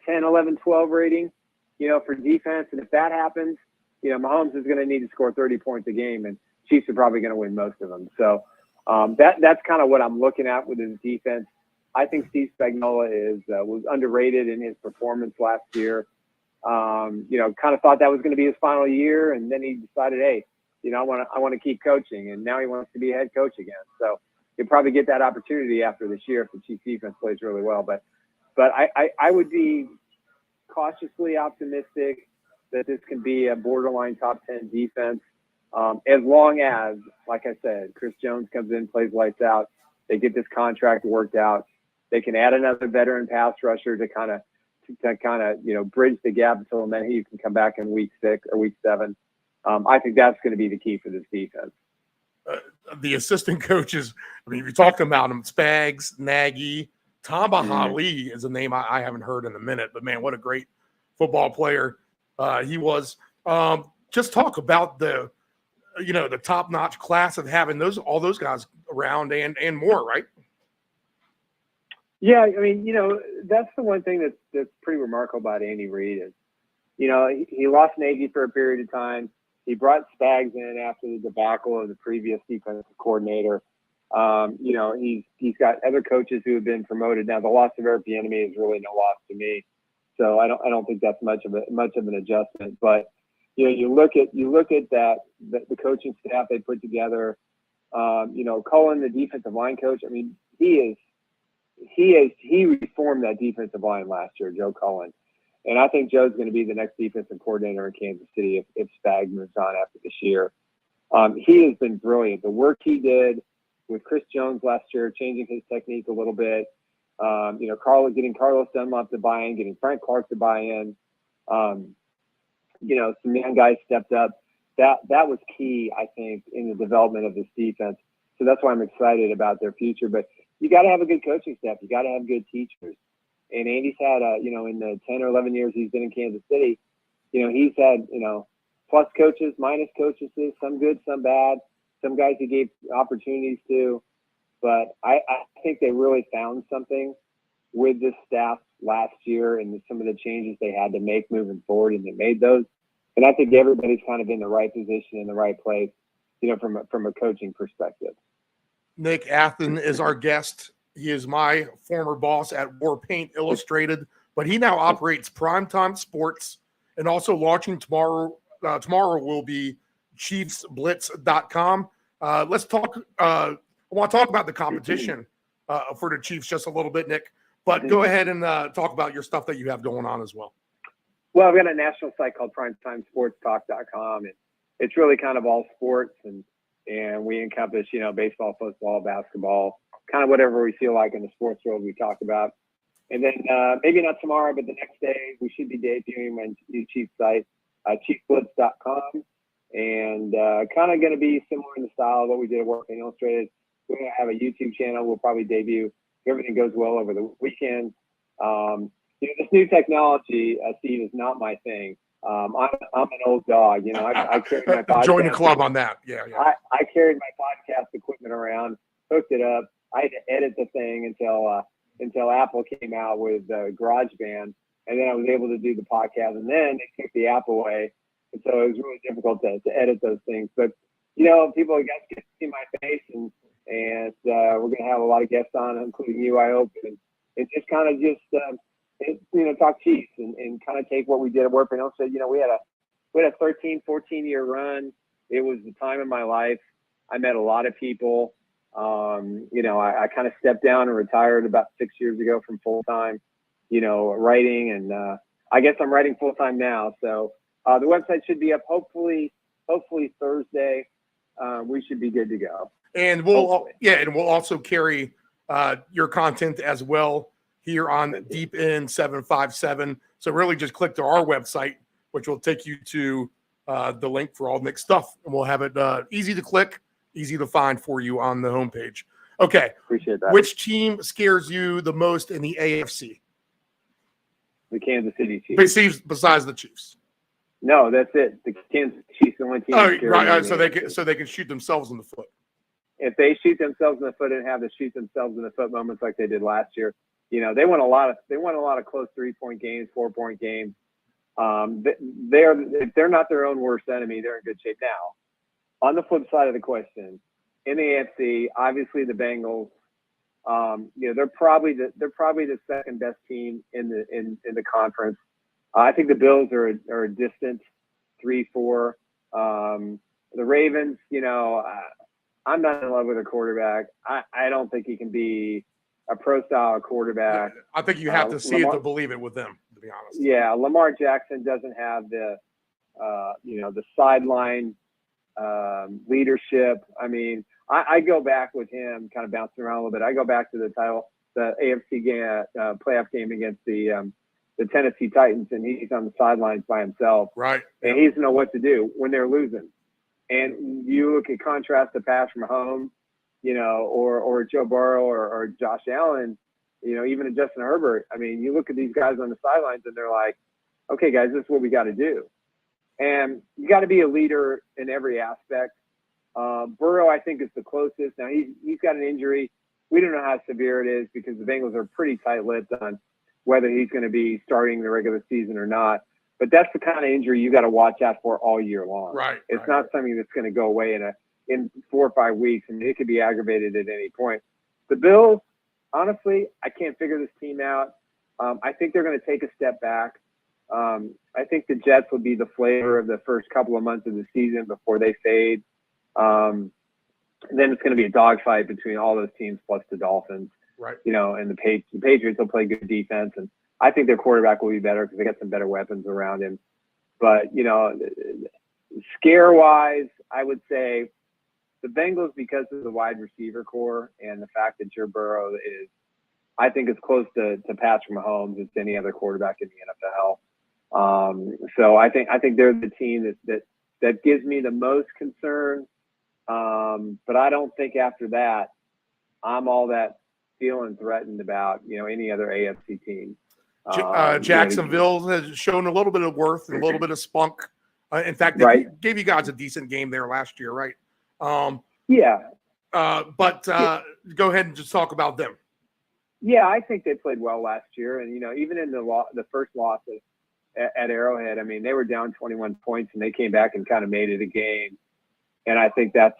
10, 11, 12 rating, for defense. And if that happens, Mahomes is going to need to score 30 points a game, and Chiefs are probably going to win most of them. So that's kind of what I'm looking at with his defense. I think Steve Spagnuolo was underrated in his performance last year. Kind of thought that was going to be his final year, and then he decided, hey, I want to keep coaching, and now he wants to be a head coach again. So he'll probably get that opportunity after this year if the Chiefs defense plays really well. But I would be cautiously optimistic that this can be a borderline top 10 defense, as long as, like I said, Chris Jones comes in, plays lights out, they get this contract worked out, they can add another veteran pass rusher to kind of bridge the gap until then he can come back in week 6 or week 7. I think that's going to be the key for this defense. The assistant coaches, I mean, if you're talking about them, Spags, Nagy, Tamaha is a name I haven't heard in a minute, but man, what a great football player he was. Just talk about the top-notch class of having all those guys around and more, right? Yeah, I mean, that's the one thing that's pretty remarkable about Andy Reid is, he lost Nagy for a period of time. He brought Spags in after the debacle of the previous defensive coordinator. He's got other coaches who have been promoted. Now, the loss of Eric Bieniemy is really no loss to me, so I don't think that's much of an adjustment. But you look at that the coaching staff they put together. Cullen, the defensive line coach. I mean, he reformed that defensive line last year, Joe Cullen. And I think Joe's going to be the next defensive coordinator in Kansas City if Spag moves on after this year. He has been brilliant. The work he did with Chris Jones last year, changing his technique a little bit, getting Carlos Dunlap to buy in, getting Frank Clark to buy in, some young guys stepped up. That was key, I think, in the development of this defense. So that's why I'm excited about their future. But you got to have a good coaching staff. You got to have good teachers. And Andy's had, in the 10 or 11 years he's been in Kansas City, he's had, plus coaches, minus coaches, some good, some bad, some guys he gave opportunities to. But I think they really found something with this staff last year and some of the changes they had to make moving forward, and they made those. And I think everybody's kind of in the right position, in the right place, from a coaching perspective. Nick Athen is our guest. He is my former boss at War Paint Illustrated, but he now operates Primetime Sports, and also launching tomorrow. Tomorrow will be ChiefsBlitz.com. Let's talk. I want to talk about the competition for the Chiefs just a little bit, Nick. But go ahead and talk about your stuff that you have going on as well. Well, I've got a national site called PrimetimeSportsTalk.com, and it's really kind of all sports, and we encompass, baseball, football, basketball, kind of whatever we feel like in the sports world we talk about. And then maybe not tomorrow, but the next day we should be debuting my new Chiefs site, ChiefsBlitz.com, and kind of going to be similar in the style of what we did at War Paint Illustrated. We're going to have a YouTube channel. We'll probably debut, if everything goes well, over the weekend. This new technology, Steve, is not my thing. I'm an old dog. I carried my podcast. Join the club on that. Yeah. I carried my podcast equipment around, hooked it up. I had to edit the thing until Apple came out with GarageBand, and then I was able to do the podcast. And then they took the app away, and so it was really difficult to edit those things. But people get to see my face, and we're going to have a lot of guests on, including you, I hope, and just kind of talk Chiefs and kind of take what we did at War Paint Illustrated. We had a 13, 14-year run. It was the time of my life. I met a lot of people. I kind of stepped down and retired about 6 years ago from full-time, writing. And I guess I'm writing full-time now. So the website should be up hopefully Thursday. We should be good to go. And we'll also carry your content as well here on Deep In 757. So really just click to our website, which will take you to the link for all Nick's stuff. And we'll have it easy to click, easy to find for you on the homepage. Okay. Appreciate that. Which team scares you the most in the AFC? The Kansas City Chiefs. Besides the Chiefs. No, that's it. The Kansas Chiefs, the only team. Oh, right. So they can shoot themselves in the foot. If they shoot themselves in the foot and have to shoot themselves in the foot moments like they did last year, they won a lot of close 3-point games, 4-point games. If they're not their own worst enemy, they're in good shape now. On the flip side of the question, in the AFC, obviously the Bengals, they're probably the second best team in the conference. I think the Bills are a distant 3-4. The Ravens, I'm not in love with a quarterback. I don't think he can be a pro-style quarterback. I think you have to see it to believe it with them, to be honest. Yeah, Lamar Jackson doesn't have the sideline leadership. I mean, I go back with him, kind of bouncing around a little bit. I go back to the AFC game, playoff game against the Tennessee Titans, and he's on the sidelines by himself. Right. And he doesn't know what to do when they're losing. And you look at contrast to Patrick Mahomes, or Joe Burrow or Josh Allen, even a Justin Herbert. I mean, you look at these guys on the sidelines and they're like, okay, guys, this is what we got to do. And you got to be a leader in every aspect. Burrow, I think, is the closest. Now, he's got an injury. We don't know how severe it is because the Bengals are pretty tight-lipped on whether he's going to be starting the regular season or not. But that's the kind of injury you got to watch out for all year long. Right. It's not something that's going to go away in 4 or 5 weeks, and it could be aggravated at any point. The Bills, honestly, I can't figure this team out. I think they're going to take a step back. I think the Jets will be the flavor of the first couple of months of the season before they fade. Then it's going to be a dogfight between all those teams plus the Dolphins. Right. And the Patriots will play good defense, and I think their quarterback will be better because they got some better weapons around him. But, scare-wise, I would say the Bengals, because of the wide receiver core and the fact that Joe Burrow is, I think, as close to Patrick Mahomes as any other quarterback in the NFL. So I think they're the team that gives me the most concern. But I don't think after that I'm all that feeling threatened about any other AFC team. Jacksonville has shown a little bit of worth and a little bit of spunk. In fact, they gave you guys a decent game there last year, right? Yeah. But go ahead and just talk about them. Yeah, I think they played well last year, and even in the first loss at Arrowhead, I mean, they were down 21 points and they came back and kind of made it a game. And I think that's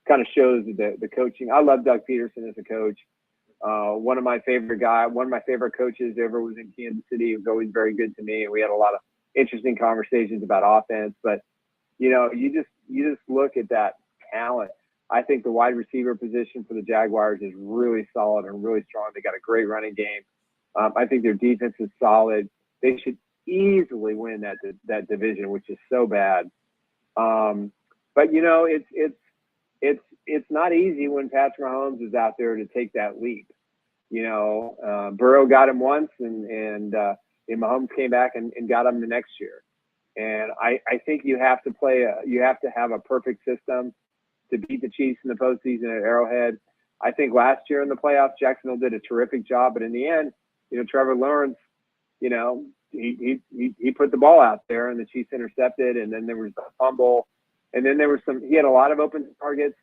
kind of shows the coaching. I love Doug Peterson as a coach. One of my favorite coaches ever was in Kansas City. He was always very good to me, and we had a lot of interesting conversations about offense. But you just look at that talent. I think the wide receiver position for the Jaguars is really solid and really strong. They got a great running game. I think their defense is solid. They should easily win that division, which is so bad. But it's not easy when Patrick Mahomes is out there to take that leap. Burrow got him once, and Mahomes came back and got him the next year. And I think you have to have a perfect system to beat the Chiefs in the postseason at Arrowhead. I think last year in the playoffs, Jacksonville did a terrific job, but in the end, Trevor Lawrence, he put the ball out there and the Chiefs intercepted, and then there was a fumble, and then he had a lot of open targets,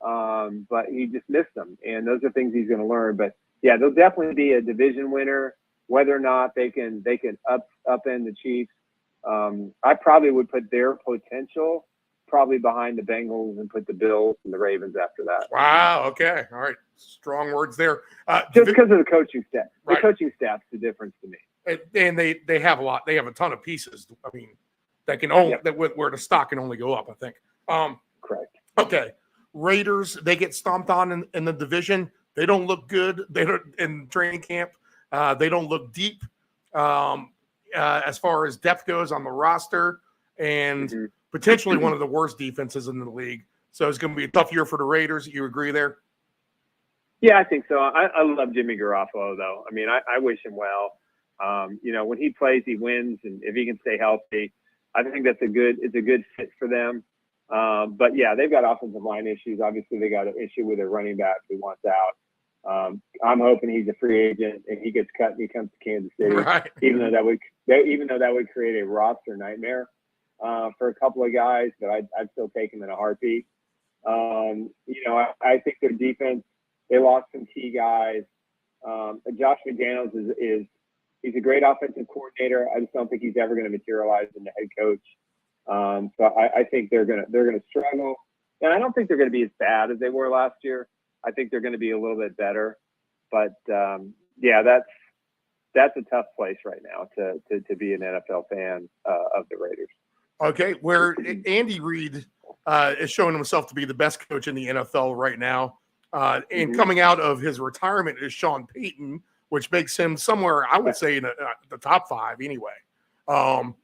but he just missed them. And those are things he's going to learn. But yeah, they'll definitely be a division winner. Whether or not they can upend the Chiefs, I probably would put their potential probably behind the Bengals and put the Bills and the Ravens after that. Wow. Okay. All right. Strong words there. Just because of the coaching staff. Right. The coaching staff's the difference to me. And they have a lot. They have a ton of pieces. I mean, that can only where the stock can only go up, I think. Correct. Okay. Raiders, they get stomped on in the division. They don't look good. They don't in training camp. They don't look deep as far as depth goes on the roster, and potentially one of the worst defenses in the league. So it's going to be a tough year for the Raiders. You agree there? Yeah, I think so. I love Jimmy Garoppolo, though. I mean, I wish him well. When he plays, he wins, and if he can stay healthy, I think it's a good fit for them. But yeah, they've got offensive line issues. Obviously, they got an issue with their running back who wants out. I'm hoping he's a free agent and he gets cut and he comes to Kansas City. Right. Even though that would create a roster nightmare for a couple of guys, but I'd still take him in a heartbeat. I think their defense, they lost some key guys. Josh McDaniels he's a great offensive coordinator. I just don't think he's ever going to materialize into head coach. So I think they're gonna struggle, and I don't think they're going to be as bad as they were last year. I think they're going to be a little bit better, but that's a tough place right now to be an NFL fan of the Raiders. Okay, where Andy Reid is showing himself to be the best coach in the NFL right now, and coming out of his retirement is Sean Payton, which makes him somewhere, I would say, in the top 5 anyway, or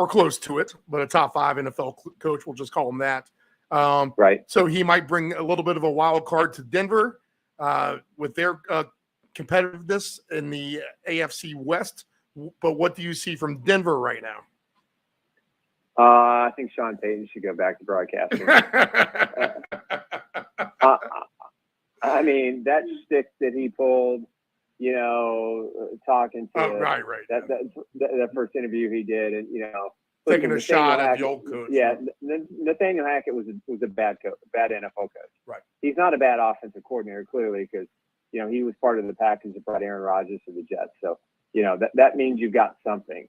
close to it, but a top 5 NFL coach, we'll just call him that. Right. So he might bring a little bit of a wild card to Denver with their competitiveness in the AFC West. But what do you see from Denver right now? I think Sean Payton should go back to broadcasting. I mean, that shtick that he pulled, talking to right. that first interview he did, and Taking a shot at the Hackett, old coach. Yeah, Nathaniel Hackett was a bad coach, bad NFL coach. Right. He's not a bad offensive coordinator, clearly, because he was part of the package that brought Aaron Rodgers to the Jets. So that means you've got something.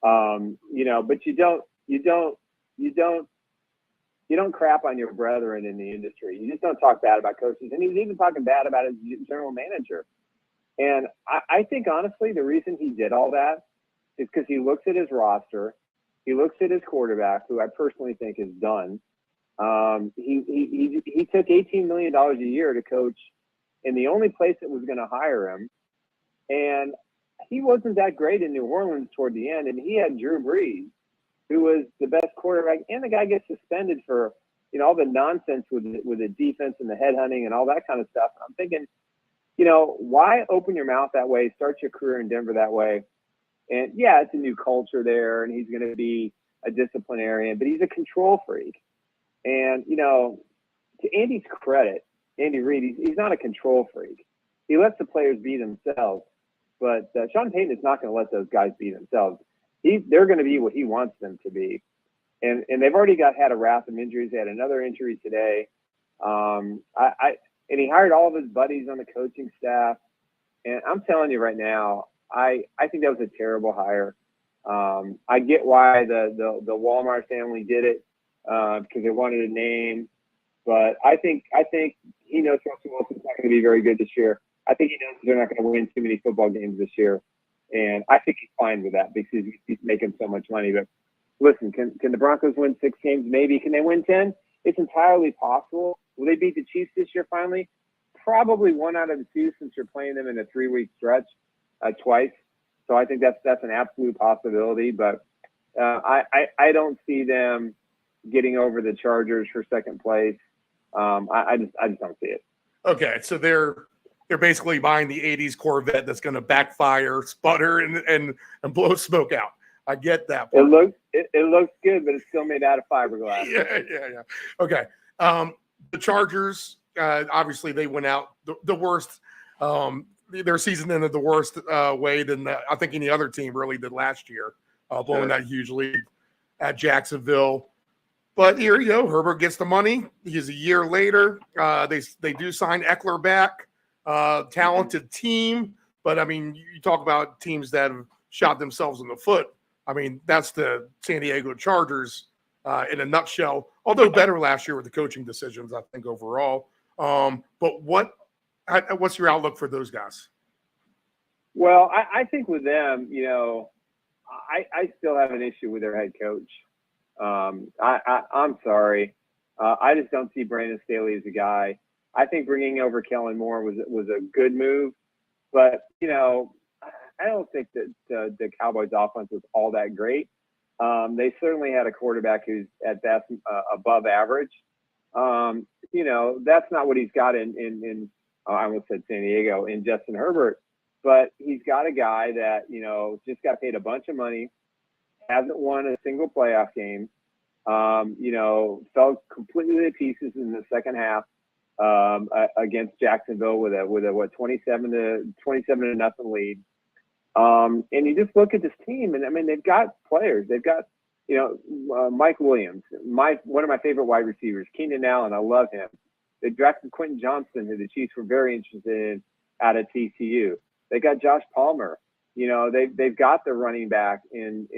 But you don't crap on your brethren in the industry. You just don't talk bad about coaches. And he was even talking bad about his general manager. And I think, honestly, the reason he did all that is because he looks at his roster. He looks at his quarterback, who I personally think is done. He took $18 million a year to coach in the only place that was going to hire him. And he wasn't that great in New Orleans toward the end. And he had Drew Brees, who was the best quarterback. And the guy gets suspended for, all the nonsense with the defense and the headhunting and all that kind of stuff. And I'm thinking, why open your mouth that way, start your career in Denver that way? And, yeah, it's a new culture there, and he's going to be a disciplinarian, but he's a control freak. And, to Andy's credit, Andy Reid, he's not a control freak. He lets the players be themselves, but Sean Payton is not going to let those guys be themselves. They're going to be what he wants them to be. And they've already had a raft of injuries. They had another injury today. And he hired all of his buddies on the coaching staff. And I'm telling you right now, I think that was a terrible hire. I get why the Walmart family did it because they wanted a name, but I think he knows Russell Wilson's not going to be very good this year. I think he knows they're not going to win too many football games this year, and I think he's fine with that because he's making so much money. But listen, can the Broncos win 6 games? Maybe. Can they win 10? It's entirely possible. Will they beat the Chiefs this year finally? Probably 1 out of the 2 since you're playing them in a 3-week stretch. Twice. So I think that's an absolute possibility, but I don't see them getting over the Chargers for second place. I just don't see it. Okay, so they're basically buying the 80s Corvette that's going to backfire, sputter, and blow smoke out. I get that part. It looks good, but it's still made out of fiberglass. Yeah. Okay. The Chargers, obviously they went out the worst. Their season ended the worst way than I think any other team really did last year, blowing that huge lead at Jacksonville. But here you go, Herbert gets the money. He's a year later. They do sign Eckler back, talented team. But I mean, you talk about teams that have shot themselves in the foot. I mean, that's the San Diego Chargers in a nutshell. Although better last year with the coaching decisions, I think overall. But what's your outlook for those guys? Well, I think with them, I still have an issue with their head coach. I'm sorry. I just don't see Brandon Staley as a guy. I think bringing over Kellen Moore was a good move, but I don't think that the Cowboys' offense was all that great. They certainly had a quarterback who's at best above average. That's not what he's got in I almost said San Diego, in Justin Herbert, but he's got a guy that, just got paid a bunch of money, hasn't won a single playoff game, fell completely to pieces in the second half against Jacksonville with a 27-0 lead. And you just look at this team, and I mean, they've got players. They've got, Mike Williams, one of my favorite wide receivers, Keenan Allen. I love him. They drafted Quentin Johnston, who the Chiefs were very interested in out of TCU. They got Josh Palmer. They've got the running back in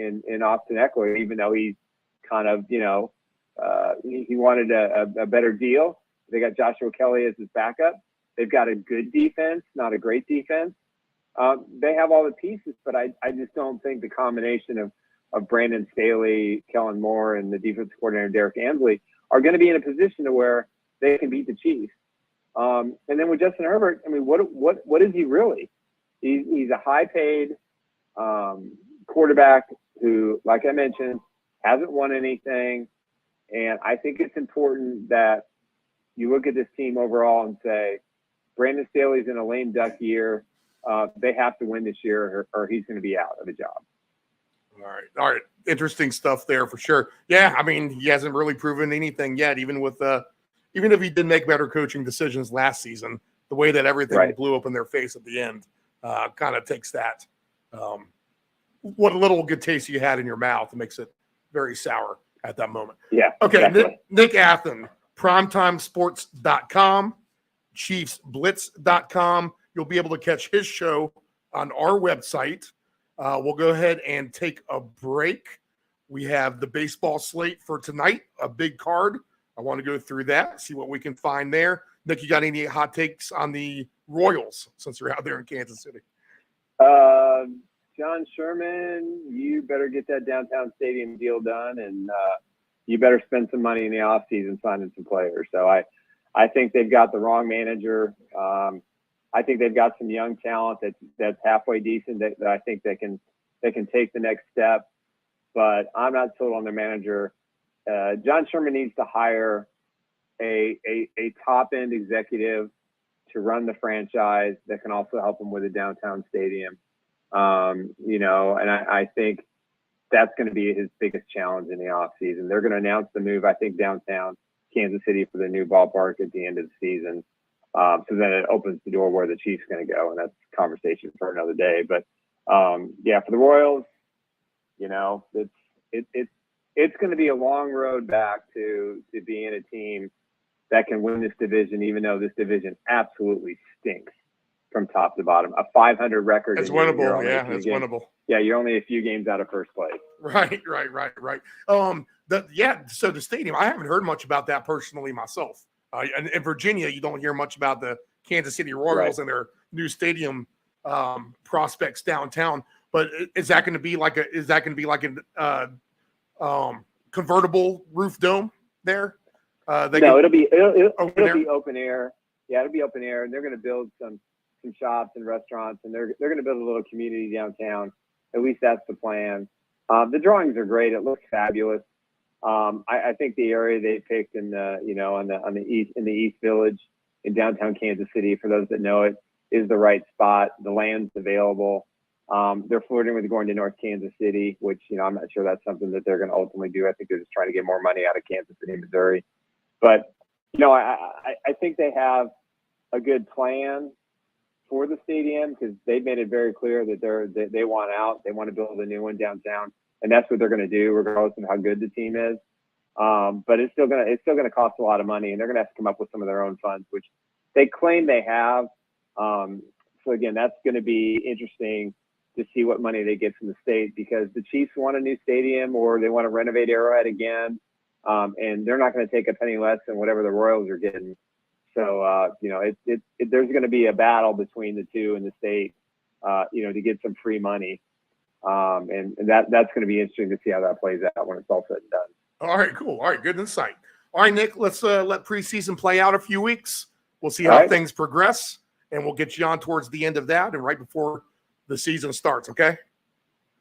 Austin Eckler, even though he's kind of, he wanted a better deal. They got Joshua Kelly as his backup. They've got a good defense, not a great defense. They have all the pieces, but I just don't think the combination of Brandon Staley, Kellen Moore, and the defensive coordinator Derek Ansley are going to be in a position to where they can beat the Chiefs. And then with Justin Herbert, I mean, what is he really? He's a high-paid quarterback who, like I mentioned, hasn't won anything. And I think it's important that you look at this team overall and say, Brandon Staley's in a lame duck year. They have to win this year or he's going to be out of a job. All right. Interesting stuff there for sure. Yeah, I mean, he hasn't really proven anything yet, even if he did make better coaching decisions last season. the way that everything Right. blew up in their face at the end kind of takes that what little good taste you had in your mouth and makes it very sour at that moment. Yeah. Okay, Exactly. Nick Athen, primetimesports.com, chiefsblitz.com. You'll be able to catch his show on our website. We'll go ahead and take a break. We have the baseball slate for tonight, a big card. I want to go through that, see what we can find there. Nick, you got any hot takes on the Royals since you're out there in Kansas City? John Sherman, you better get that downtown stadium deal done, and you better spend some money in the offseason signing some players. So I think they've got the wrong manager. I think they've got some young talent that's halfway decent that I think they can take the next step. But I'm not sold on their manager. John Sherman needs to hire a top end executive to run the franchise that can also help him with a downtown stadium. And I think that's going to be his biggest challenge in the offseason. They're going to announce the move, I think, downtown Kansas City for the new ballpark at the end of the season. So then it opens the door where the Chiefs are going to go, and that's a conversation for another day. But for the Royals, it's going to be a long road back to being a team that can win this division, even though this division absolutely stinks from top to bottom. A 500 record. It's winnable. Yeah, it's winnable. Yeah, you're only a few games out of first place. Right. So the stadium, I haven't heard much about that personally myself. In Virginia, you don't hear much about the Kansas City Royals and their new stadium prospects downtown. But is that going to be like a convertible roof dome there? It'll be open air. Yeah, it'll be open air, and they're going to build some shops and restaurants, and they're going to build a little community downtown. At least that's the plan. The drawings are great. It looks fabulous. I think the area they picked in the East Village in downtown Kansas City, for those that know it, is the right spot. The land's available. They're flirting with going to North Kansas City, which I'm not sure that's something that they're going to ultimately do. I think they're just trying to get more money out of Kansas City, Missouri. But I think they have a good plan for the stadium because they've made it very clear that they want out. They want to build a new one downtown, and that's what they're going to do, regardless of how good the team is. But it's still gonna cost a lot of money, and they're going to have to come up with some of their own funds, which they claim they have. So again, that's going to be interesting to see what money they get from the state, because the Chiefs want a new stadium or they want to renovate Arrowhead again, and they're not going to take a penny less than whatever the Royals are getting. So, there's going to be a battle between the two in the state, to get some free money. And that's going to be interesting to see how that plays out when it's all said and done. All right, cool. All right, good insight. All right, Nick, let's let preseason play out a few weeks. We'll see how things progress, and we'll get you on towards the end of that and right before the season starts, okay?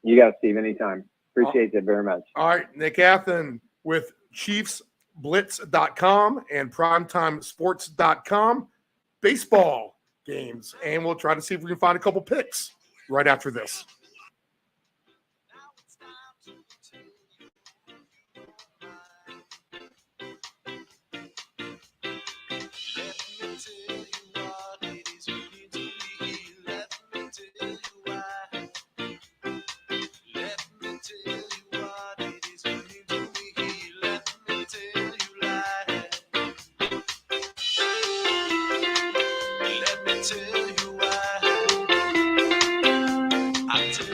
You got it, Steve, anytime. Appreciate it very much. All right, Nick Athen with ChiefsBlitz.com and PrimetimeSports.com. Baseball games, and we'll try to see if we can find a couple picks right after this. I'll tell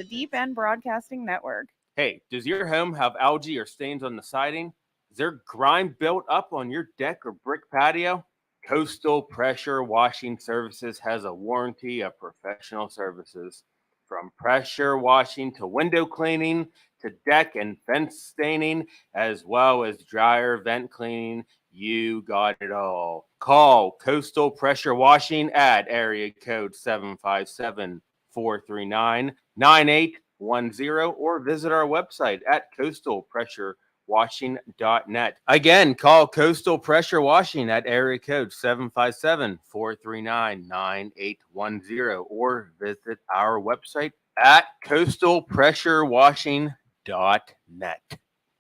the Deep End Broadcasting Network. Hey, does your home have algae or stains on the siding? Is there grime built up on your deck or brick patio? Coastal Pressure Washing Services has a warranty of professional services. From pressure washing to window cleaning to deck and fence staining, as well as dryer vent cleaning, you got it all. Call Coastal Pressure Washing at area code 757-439-9810 or visit our website at coastalpressurewashing.net. Again, call Coastal Pressure Washing at area code 757-439-9810 or visit our website at coastalpressurewashing.net.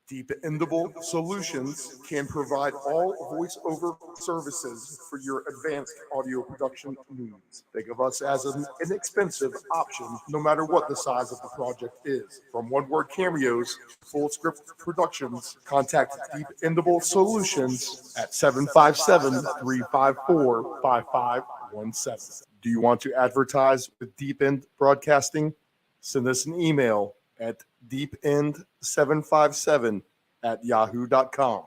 Dependable Solutions can provide all voiceover services for your advanced audio production needs. Think of us as an inexpensive option, no matter what the size of the project is. From one-word cameos to full script productions, contact Dependable Solutions at 757-354-5517. Do you want to advertise with Deep End Broadcasting? Send us an email at deepend757@yahoo.com.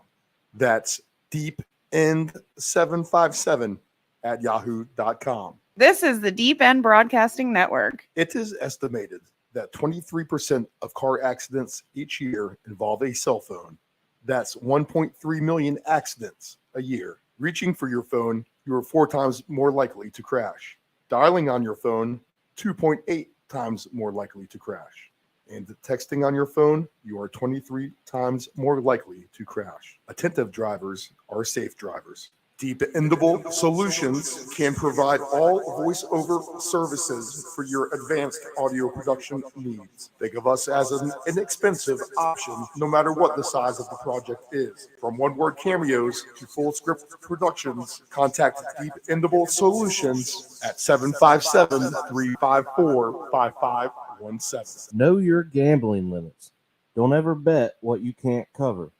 That's deepend757@yahoo.com. This is the Deep End Broadcasting Network. It is estimated that 23% of car accidents each year involve a cell phone. That's 1.3 million accidents a year. Reaching for your phone, you are 4 times more likely to crash. Dialing on your phone, 2.8 times more likely to crash. And texting on your phone, you are 23 times more likely to crash. Attentive drivers are safe drivers. Dependable Solutions can provide all voiceover services for your advanced audio production needs. Think of us as an inexpensive option, no matter what the size of the project is. From one-word cameos to full script productions, contact Dependable Solutions at 757-354-5517. Know your gambling limits. Don't ever bet what you can't cover.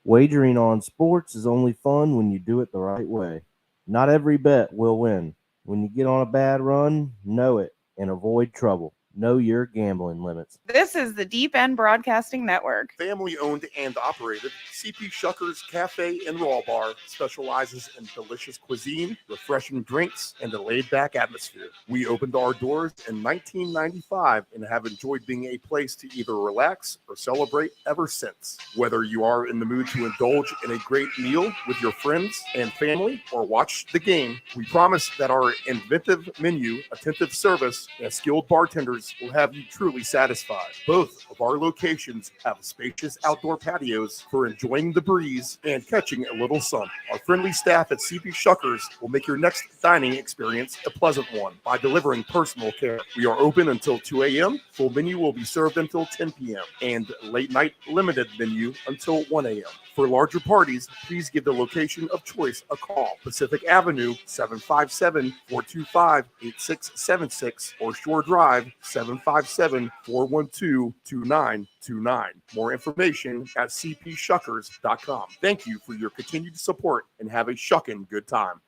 Wagering on sports is only fun when you do it the right way. Not every bet will win. When you get on a bad run, know it and avoid trouble. Know your gambling limits. This is the Deep End Broadcasting Network. Family owned and operated, CP Shuckers Cafe and Raw Bar specializes in delicious cuisine, refreshing drinks, and a laid-back atmosphere. We opened our doors in 1995 and have enjoyed being a place to either relax or celebrate ever since. Whether you are in the mood to indulge in a great meal with your friends and family or watch the game, we promise that our inventive menu, attentive service, and skilled bartenders will have you truly satisfied. Both of our locations have spacious outdoor patios for enjoying the breeze and catching a little sun. Our friendly staff at CP Shuckers will make your next dining experience a pleasant one by delivering personal care. We are open until 2 a.m. Full menu will be served until 10 p.m. and late night limited menu until 1 a.m. For larger parties, please give the location of choice a call. Pacific Avenue, 757-425-8676 or Shore Drive, 757-412-2929. More information at cpshuckers.com. Thank you for your continued support and have a shuckin' good time.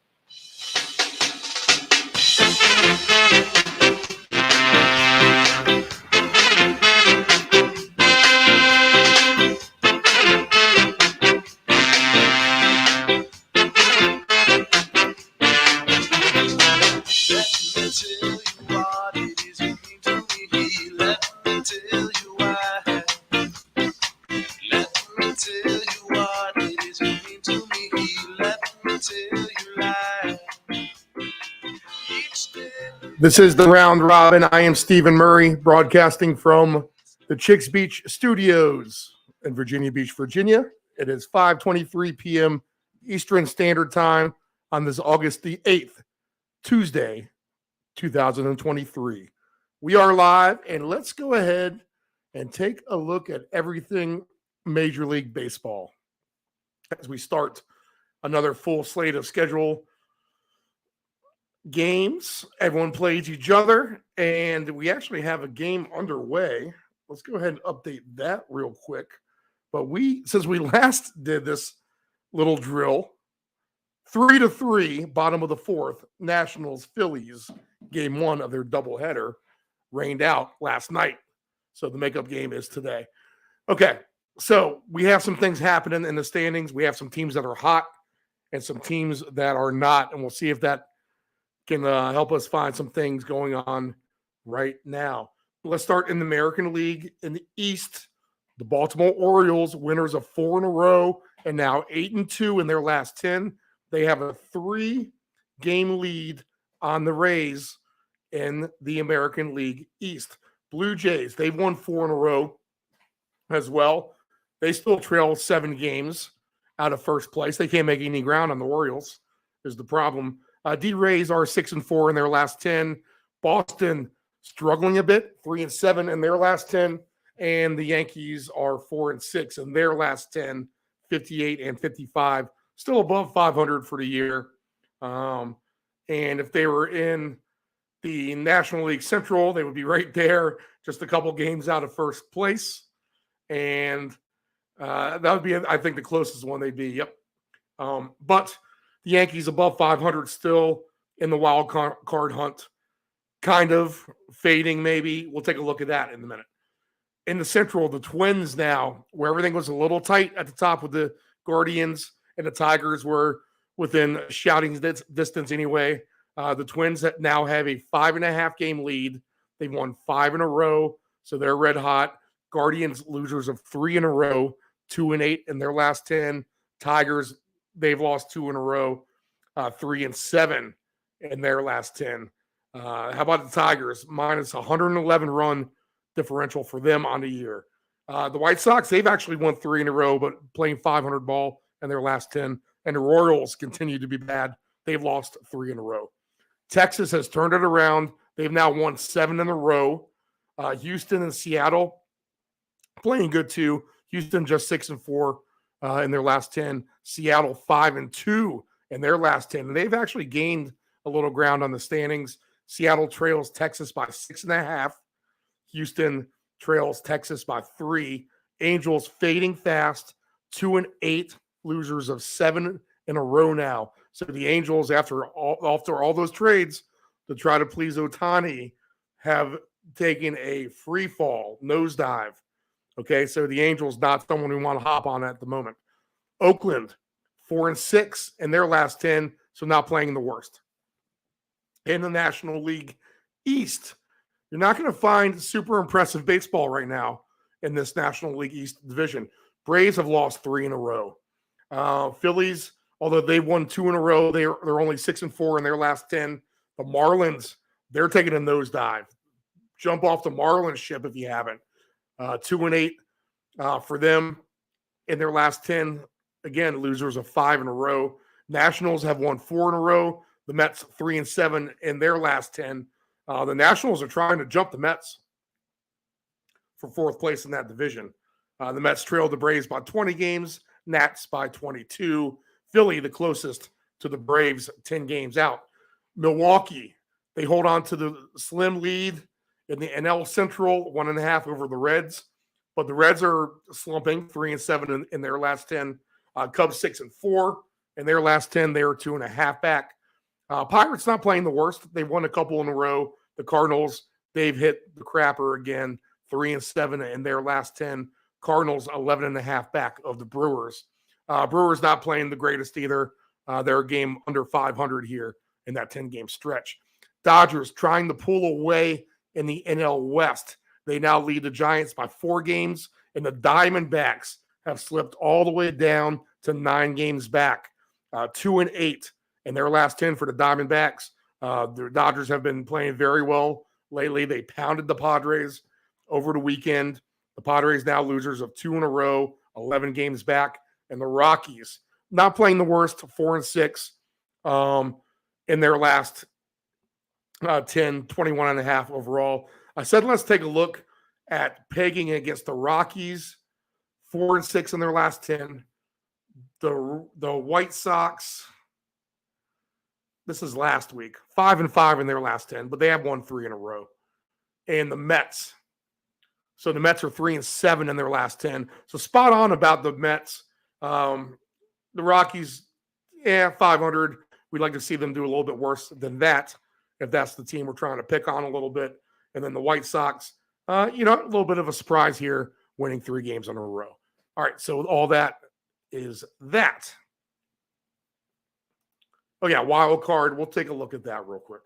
This is the Round Robin. I am Stephen Murray, broadcasting from the Chicks Beach Studios in Virginia Beach, Virginia. It is 5:23 p.m. Eastern Standard Time on this August the 8th, Tuesday, 2023. We are live, and let's go ahead and take a look at everything Major League Baseball as we start another full slate of schedule games. Everyone plays each other, and we actually have a game underway. Let's go ahead and update that real quick. But since we last did this little drill, 3-3, bottom of the fourth, Nationals Phillies, game one of their doubleheader, rained out last night. So the makeup game is today. Okay, so we have some things happening in the standings. We have some teams that are hot and some teams that are not, and we'll see if that can help us find some things going on right now. Let's start in the American League. In the East, the Baltimore Orioles, winners of 4 in a row, and now 8-2 in their last 10. They have a 3-game lead on the Rays in the American League East. Blue Jays, they've won 4 in a row as well. They still trail 7 games out of first place. They can't make any ground on the Orioles is the problem. D-Rays are 6-4 in their last 10. Boston struggling a bit, 3-7 in their last 10. And the Yankees are 4-6 in their last 10, 58 and 55. Still above 500 for the year. And if they were in the National League Central, they would be right there, just a couple games out of first place. And that would be, I think, the closest one they'd be. Yep. But the Yankees above 500 still in the wild card hunt, kind of fading maybe. We'll take a look at that in a minute. In the Central, the Twins now, where everything was a little tight at the top with the Guardians and the Tigers were within shouting distance anyway. The Twins now have a 5.5-game lead. They've won 5 in a row, so they're red hot. Guardians losers of 3 in a row, 2-8 in their last 10. Tigers, they've lost 2 in a row, 3-7 in their last 10. How about the Tigers? Minus 111 run differential for them on the year. The White Sox, they've actually won 3 in a row, but playing 500 ball in their last 10. And the Royals continue to be bad. They've lost 3 in a row. Texas has turned it around. They've now won 7 in a row. Houston and Seattle playing good too. Houston just 6-4 in their last 10. Seattle 5-2 in their last 10. And they've actually gained a little ground on the standings. Seattle trails Texas by 6.5. Houston trails Texas by 3. Angels fading fast, 2-8, losers of 7 in a row now. So the Angels, after all those trades to try to please Ohtani, have taken a free fall, nosedive. Okay, so the Angels not someone we want to hop on at the moment. Oakland, 4-6 in their last 10, so not playing the worst. In the National League East, you're not going to find super impressive baseball right now in this National League East division. Braves have lost 3 in a row. Phillies, although they won 2 in a row, they're only 6-4 in their last 10. The Marlins, they're taking a nosedive. Jump off the Marlins ship if you haven't. 2-8 for them in their last 10. Again, losers of 5 in a row. Nationals have won 4 in a row. The Mets 3-7 in their last 10. The Nationals are trying to jump the Mets for 4th place in that division. The Mets trailed the Braves by 20 games, Nats by 22. Philly, the closest to the Braves, 10 games out. Milwaukee, they hold on to the slim lead in the NL Central, 1.5 over the Reds. But the Reds are slumping, 3-7 in their last 10. Cubs 6-4 in their last 10. They are 2.5 back. Pirates not playing the worst. They've won a couple in a row. The Cardinals, they've hit the crapper again, 3-7 in their last 10. Cardinals 11.5 back of the Brewers. Brewers not playing the greatest either. They're a game under 500 here in that 10-game stretch. Dodgers trying to pull away in the NL West. They now lead the Giants by 4 games, and the Diamondbacks have slipped all the way down to 9 games back, 2-8 in their last 10 for the Diamondbacks. The Dodgers have been playing very well lately. They pounded the Padres over the weekend. The Padres now losers of 2 in a row, 11 games back. And the Rockies not playing the worst, 4-6 in their last 10, 21.5 overall. I said, let's take a look at pegging against the Rockies, 4-6 in their last 10. The White Sox, this is last week, 5-5 in their last 10, but they have won 3 in a row. And the Mets. So the Mets are 3-7 in their last 10. So spot on about the Mets. The Rockies, 500. We'd like to see them do a little bit worse than that, if that's the team we're trying to pick on a little bit. And then the White Sox, A little bit of a surprise here, winning 3 games in a row. All right, so all that is that. Oh, yeah, wild card. We'll take a look at that real quick.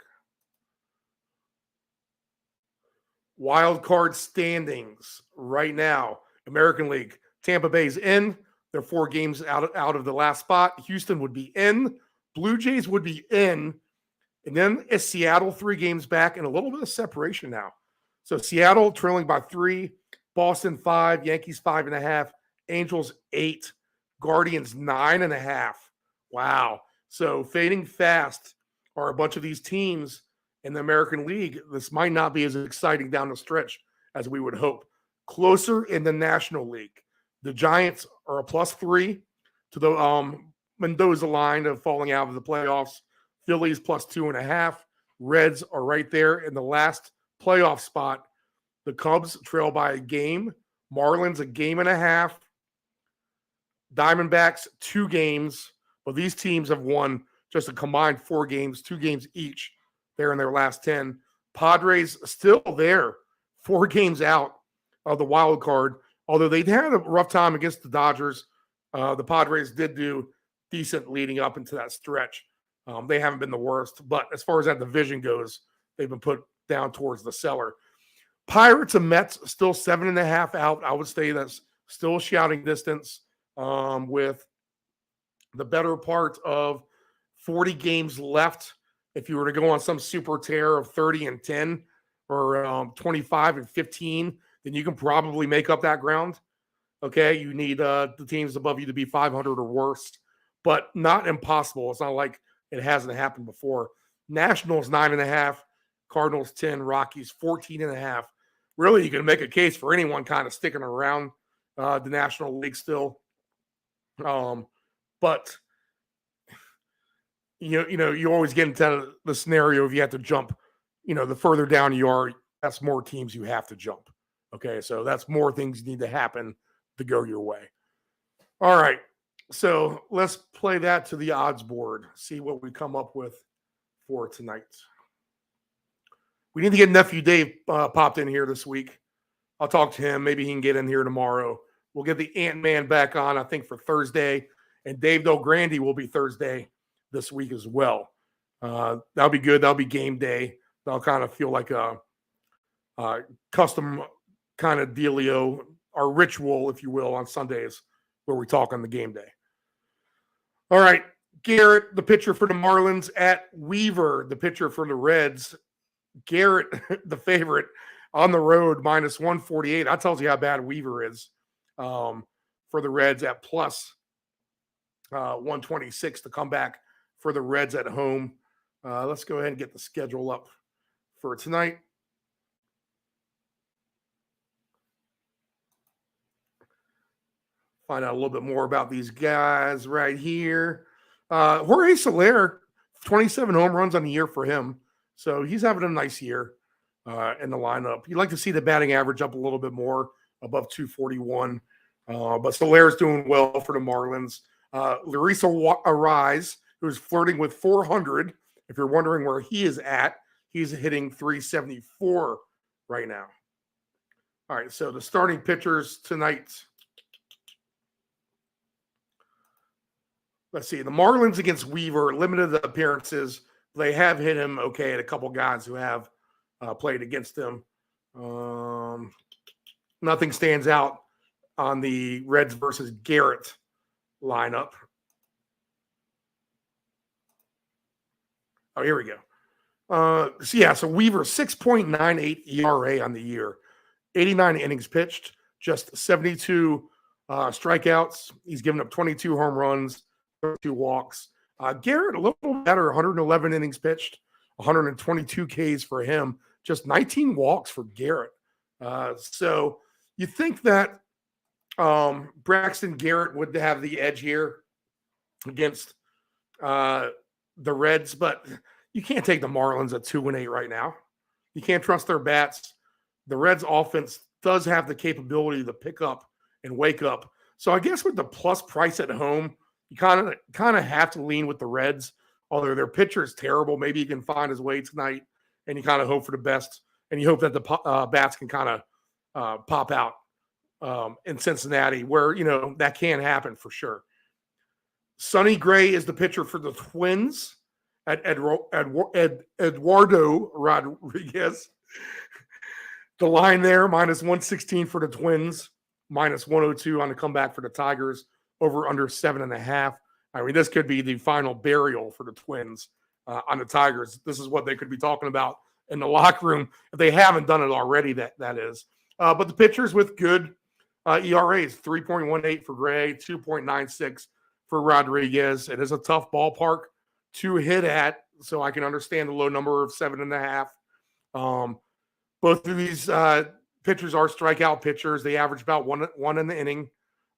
Wild card standings right now. American League. Tampa Bay's in. They're 4 games out of the last spot. Houston would be in. Blue Jays would be in. And then it's Seattle 3 games back and a little bit of separation now. So Seattle trailing by 3, Boston 5, Yankees 5.5, Angels 8, Guardians 9.5. Wow. So fading fast are a bunch of these teams in the American League. This might not be as exciting down the stretch as we would hope. Closer in the National League. The Giants are a +3 to the Mendoza line of falling out of the playoffs. Phillies +2.5. Reds are right there in the last playoff spot. The Cubs trail by a game. Marlins a game and a half. Diamondbacks 2 games. But these teams have won just a combined 4 games, 2 games each. They're in their last 10. Padres still there, 4 games out of the wild card. Although they'd had a rough time against the Dodgers, the Padres did do decent leading up into that stretch. They haven't been the worst. But as far as that division goes, they've been put down towards the cellar. Pirates and Mets still 7.5 out. I would say that's still shouting distance with the better part of 40 games left. If you were to go on some super tear of 30-10 or 25-15, then you can probably make up that ground. Okay, you need the teams above you to be 500 or worse, but not impossible. It's not like it hasn't happened before. Nationals 9.5, Cardinals 10, Rockies 14.5. Really, you can make a case for anyone kind of sticking around the National League still. But you always get into the scenario if you have to jump, the further down you are, that's more teams you have to jump. Okay, so that's more things need to happen to go your way. All right, so let's play that to the odds board, see what we come up with for tonight. We need to get Nephew Dave popped in here this week. I'll talk to him. Maybe he can get in here tomorrow. We'll get the Ant-Man back on, I think, for Thursday. And Dave Grande will be Thursday this week as well. That'll be good. That'll be game day. That'll kind of feel like a custom kind of dealio, our ritual, if you will, on Sundays where we talk on the game day. All right. Garrett, the pitcher for the Marlins, at Weaver, the pitcher for the Reds. Garrett, the favorite, on the road, -148. That tells you how bad Weaver is for the Reds at +126 to come back for the Reds at home. Let's go ahead and get the schedule up for tonight. Find out a little bit more about these guys right here. Jorge Soler, 27 home runs on the year for him. So he's having a nice year in the lineup. You'd like to see the batting average up a little bit more, above 241. But Soler's doing well for the Marlins. Larissa Arise, who's flirting with 400. If you're wondering where he is at, he's hitting 374 right now. All right, so the starting pitchers tonight. Let's see. The Marlins against Weaver, limited appearances. They have hit him okay at a couple guys who have played against him. Nothing stands out on the Reds versus Garrett lineup. Oh, here we go. So Weaver, 6.98 ERA on the year, 89 innings pitched, just 72 strikeouts. He's given up 22 home runs, 32 walks. Garrett, a little better, 111 innings pitched, 122 Ks for him, just 19 walks for Garrett. So you think that Braxton Garrett would have the edge here against the Reds, but you can't take the Marlins at 2-8 right now. You can't trust their bats. The Reds offense does have the capability to pick up and wake up. So I guess with the plus price at home, you kind of have to lean with the Reds. Although their pitcher is terrible, maybe he can find his way tonight, and you kind of hope for the best, and you hope that the bats can kind of pop out in Cincinnati, where, that can happen for sure. Sonny Gray is the pitcher for the Twins at Eduardo Rodriguez. The line there, -116 for the Twins, -102 on the comeback for the Tigers, over under 7.5. I mean, this could be the final burial for the Twins on the Tigers. This is what they could be talking about in the locker room if they haven't done it already, that is. But the pitchers with good ERAs, 3.18 for Gray, 2.96 for Rodriguez. It is a tough ballpark to hit at, so I can understand the low number of 7.5. Both of these pitchers are strikeout pitchers. They average about one in the inning,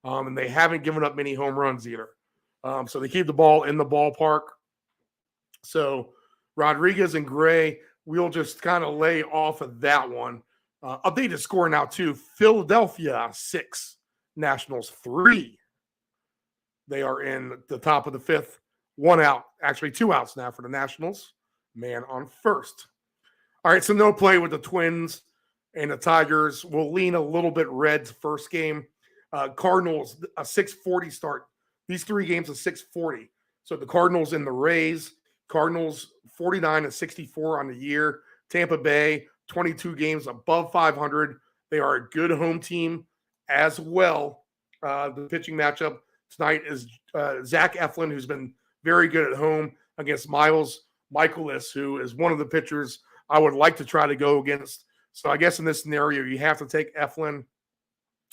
and they haven't given up many home runs either. So they keep the ball in the ballpark. So Rodriguez and Gray, we'll just kind of lay off of that one. Updated score now, too. Philadelphia, 6. Nationals, 3. They are in the top of the 5th. 1 out. Actually, 2 outs now for the Nationals. Man on first. All right, so no play with the Twins and the Tigers. We'll lean a little bit Reds first game. Cardinals, a 6:40 start. These 3 games are 6:40. So the Cardinals and the Rays. Cardinals 49-64 on the year. Tampa Bay 22 games above 500. They are a good home team as well. The pitching matchup tonight is Zach Eflin, who's been very good at home, against Miles Michaelis, who is one of the pitchers I would like to try to go against. So I guess in this scenario, you have to take Eflin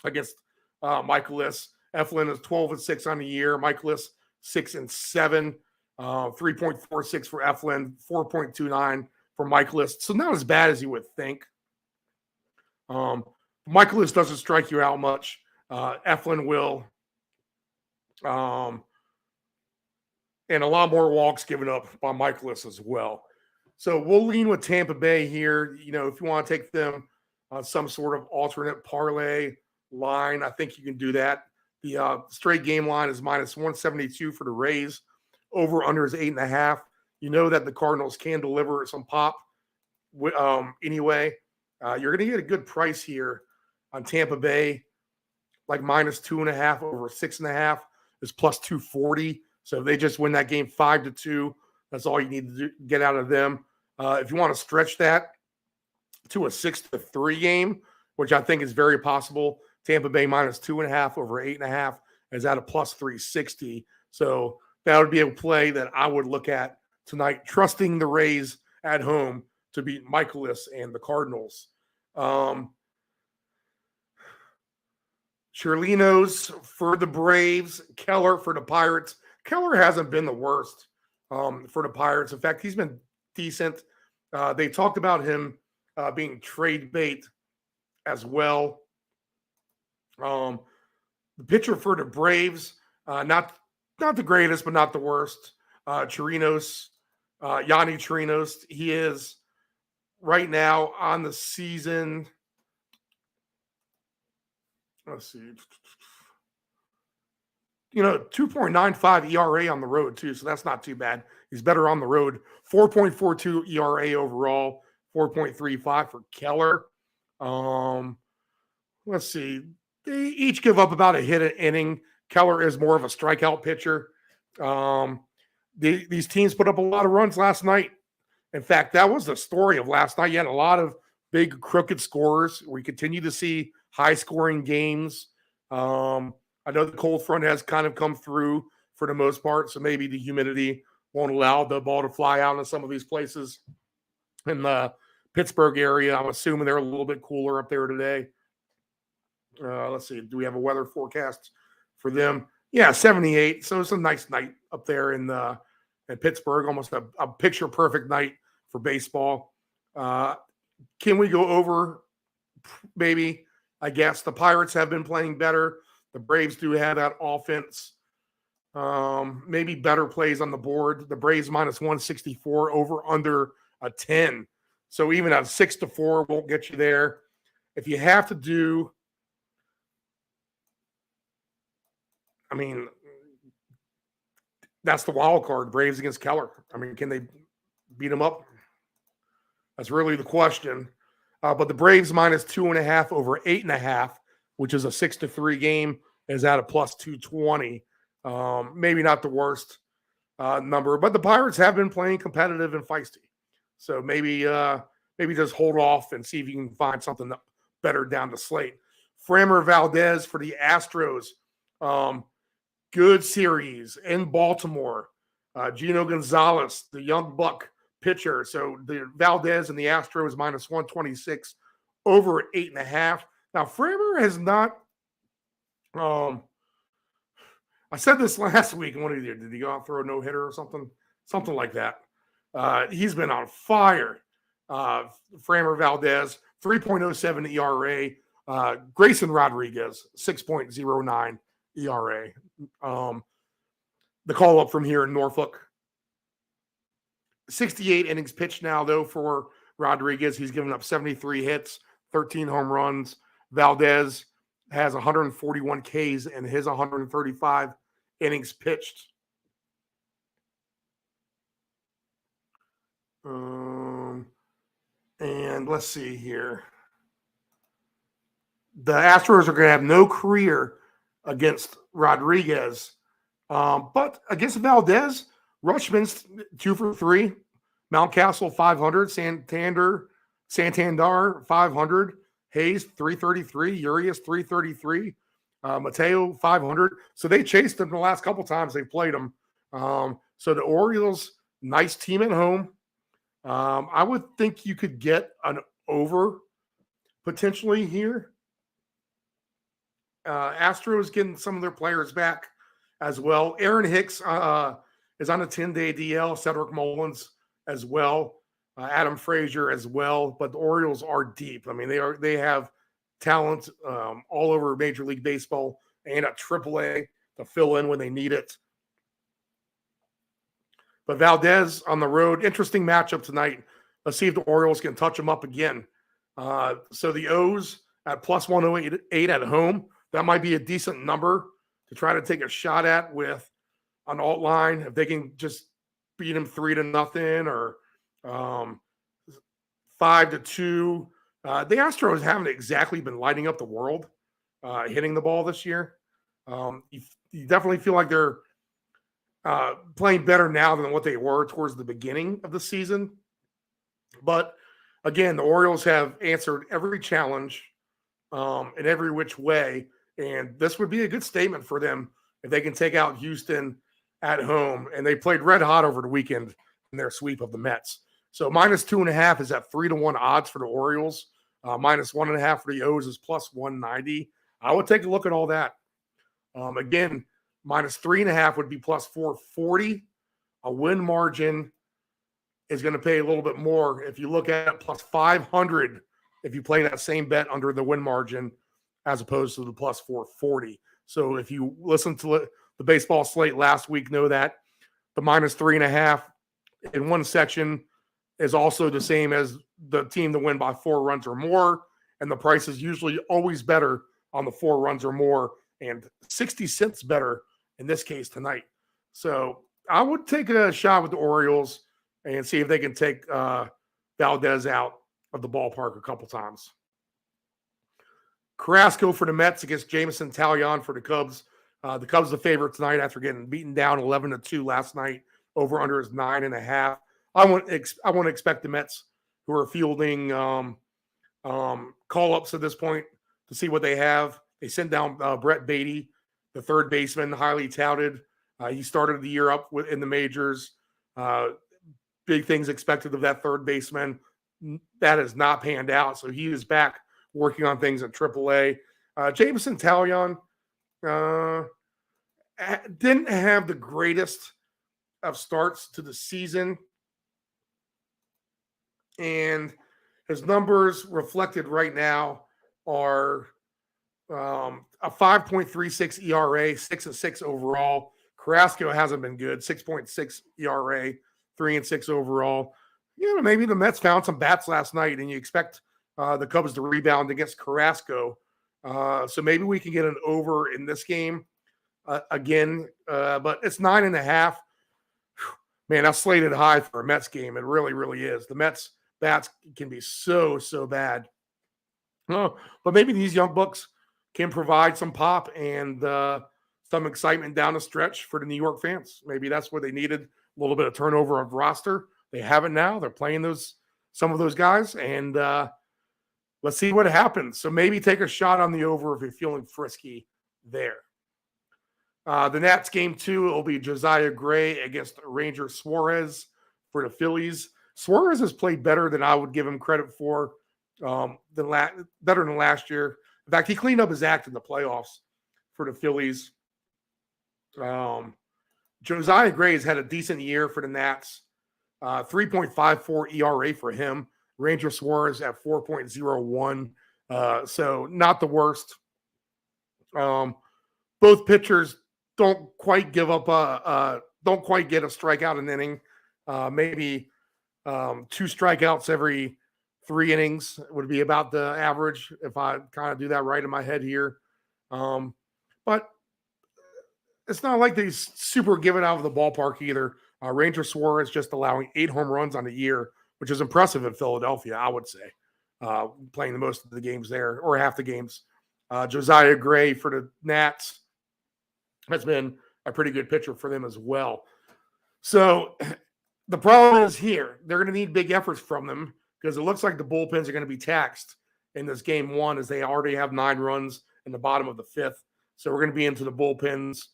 against Michaelis. Eflin is 12-6 on the year. Michaelis 6-7, 3.46 for Eflin, 4.29 for Michaelis. So not as bad as you would think. Michaelis doesn't strike you out much. Eflin will. And a lot more walks given up by Michaelis as well. So we'll lean with Tampa Bay here. If you want to take them on some sort of alternate parlay line, I think you can do that. The straight game line is -172 for the Rays. Over under is 8.5. You know that the Cardinals can deliver some pop anyway. You're going to get a good price here on Tampa Bay, like -2.5 over 6.5 is +240. So if they just win that game 5-2, that's all you need to get out of them. If you want to stretch that to a 6-3 game, which I think is very possible, Tampa Bay -2.5 over 8.5 is at a +360. So that would be a play that I would look at tonight, trusting the Rays at home to beat Michaelis and the Cardinals. Chirlinos for the Braves, Keller for the Pirates. Keller hasn't been the worst for the Pirates. In fact, he's been decent. They talked about him being trade bait as well. The pitcher for the Braves, not the greatest, but not the worst. Chirinos, Yanni Chirinos. He is right now on the season. Let's see. 2.95 ERA on the road, too, so that's not too bad. He's better on the road. 4.42 ERA overall, 4.35 for Keller. Let's see. They each give up about a hit an inning. Keller is more of a strikeout pitcher. These teams put up a lot of runs last night. In fact, that was the story of last night. You had a lot of big crooked scores. We continue to see high-scoring games. I know the cold front has kind of come through for the most part, so maybe the humidity won't allow the ball to fly out in some of these places. In the Pittsburgh area, I'm assuming they're a little bit cooler up there today. Let's see. Do we have a weather forecast for them? Yeah, 78. So it's a nice night up there in Pittsburgh, almost a picture-perfect night for baseball. Can we go over? Maybe. I guess the Pirates have been playing better. The Braves do have that offense. Maybe better plays on the board. The Braves -164 over under a 10. So even a 6-4 won't get you there. If you have to do, I mean, that's the wild card. Braves against Keller. I mean, can they beat them up? That's really the question. But the Braves minus 2.5 over 8.5, which is a 6-3 game, is at a plus 220. Maybe not the worst number, but the Pirates have been playing competitive and feisty. So maybe just hold off and see if you can find something better down the slate. Framber Valdez for the Astros. Good series in Baltimore. Gino Gonzalez, the young buck pitcher. So the Valdez and the Astros minus 126 over 8.5. Now, Framber has not I said this last week. Did he go out and throw a no-hitter or something? Something like that. He's been on fire. Framber Valdez, 3.07 ERA. Grayson Rodriguez, 6.09 ERA. The call-up from here in Norfolk. 68 innings pitched now, though, for Rodriguez. He's given up 73 hits, 13 home runs. Valdez has 141 Ks in his 135 innings pitched. And let's see here. The Astros are going to have no career against Rodriguez. But against Valdez, Rutschman's 2 for 3. Mountcastle 500. Santander 500. Hayes 333. Urias 333. Mateo 500. So they chased him the last couple times they played him. So the Orioles, nice team at home. I would think you could get an over potentially here. Astros getting some of their players back as well. Aaron Hicks is on a 10-day DL. Cedric Mullins as well. Adam Frazier as well. But the Orioles are deep. I mean, they have talent all over Major League Baseball and at AAA to fill in when they need it. But Valdez on the road, interesting matchup tonight. Let's see if the Orioles can touch them up again. So the O's at plus 108 at home. That might be a decent number to try to take a shot at with an alt line. If they can just beat them 3-0 or 5-2. The Astros haven't exactly been lighting up the world, hitting the ball this year. You definitely feel like they're playing better now than what they were towards the beginning of the season. But again, the Orioles have answered every challenge in every which way. And this would be a good statement for them if they can take out Houston at home. And they played red hot over the weekend in their sweep of the Mets. So minus 2.5 is at 3-1 odds for the Orioles. Minus 1.5 for the O's is plus 190. I would take a look at all that. Again, minus 3.5 would be plus 440. A win margin is going to pay a little bit more. If you look at it, plus 500 if you play that same bet under the win margin as opposed to the plus 440. So if you listen to the baseball slate last week, know that the minus 3.5 in one section is also the same as the team to win by 4 runs or more. And the price is usually always better on the 4 runs or more and 60 cents better in this case tonight. So I would take a shot with the Orioles and see if they can take Valdez out of the ballpark a couple times. Carrasco for the Mets against Jameson Taillon for the Cubs. The Cubs the favorite tonight after getting beaten down 11-2 last night. Over under is 9.5. I want to expect the Mets, who are fielding call-ups at this point, to see what they have. They sent down Brett Beatty, the third baseman, highly touted. He started the year up in the majors. Big things expected of that third baseman. That has not panned out, so he is back working on things at AAA. Jameson Taillon didn't have the greatest of starts to the season, and his numbers reflected right now are a 5.36 ERA, 6-6 overall. Carrasco hasn't been good, 6.6 ERA, 3-6 overall. You know, maybe the Mets found some bats last night, and you expect the Cubs to rebound against Carrasco. So maybe we can get an over in this game again, but it's 9.5. Man, that's slated high for a Mets game. It really, really is. The Mets bats can be so bad No, but maybe these young bucks can provide some pop and some excitement down the stretch for the New York fans. Maybe that's what they needed, a little bit of turnover of roster. They have it now. They're playing some of those guys, and let's see what happens. So maybe take a shot on the over if you're feeling frisky there. The Nats game 2 will be Josiah Gray against Ranger Suarez for the Phillies. Suarez has played better than I would give him credit for, better than last year. In fact, he cleaned up his act in the playoffs for the Phillies. Josiah Gray has had a decent year for the Nats. 3.54 ERA for him. Ranger Suarez at 4.01. So not the worst. Both pitchers don't quite give up don't quite get a strikeout an inning. Maybe 2 strikeouts every 3 innings would be about the average if I kind of do that right in my head here. But it's not like they super give it out of the ballpark either. Ranger Suarez just allowing 8 home runs on the year, which is impressive in Philadelphia, I would say, playing the most of the games there or half the games. Josiah Gray for the Nats has been a pretty good pitcher for them as well. So the problem is here. They're going to need big efforts from them because it looks like the bullpens are going to be taxed in this game 1 as they already have 9 runs in the bottom of the 5th. So we're going to be into the bullpens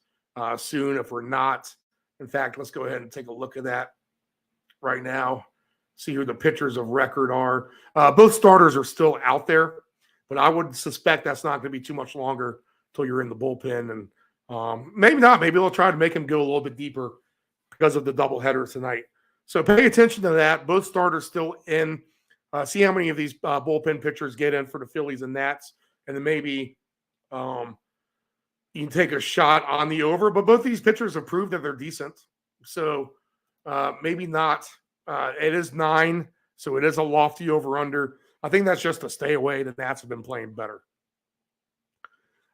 soon if we're not. In fact, let's go ahead and take a look at that right now, see who the pitchers of record are. Both starters are still out there, but I would suspect that's not going to be too much longer until you're in the bullpen. And maybe not. Maybe they'll try to make him go a little bit deeper because of the doubleheader tonight. So pay attention to that. Both starters still in. See how many of these bullpen pitchers get in for the Phillies and Nats, and then maybe you can take a shot on the over. But both these pitchers have proved that they're decent. So maybe not. It is 9, so it is a lofty over-under. I think that's just a stay away. The Nats have been playing better.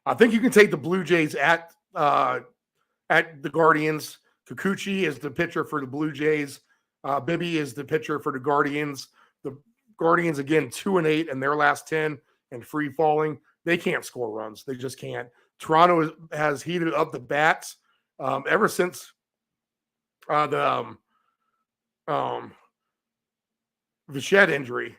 I think you can take the Blue Jays at the Guardians. Kikuchi is the pitcher for the Blue Jays. Bibby is the pitcher for the Guardians. The Guardians, again, 2-8 in their last 10 and free falling. They can't score runs. They just can't. Toronto has heated up the bats ever since the Bichette injury.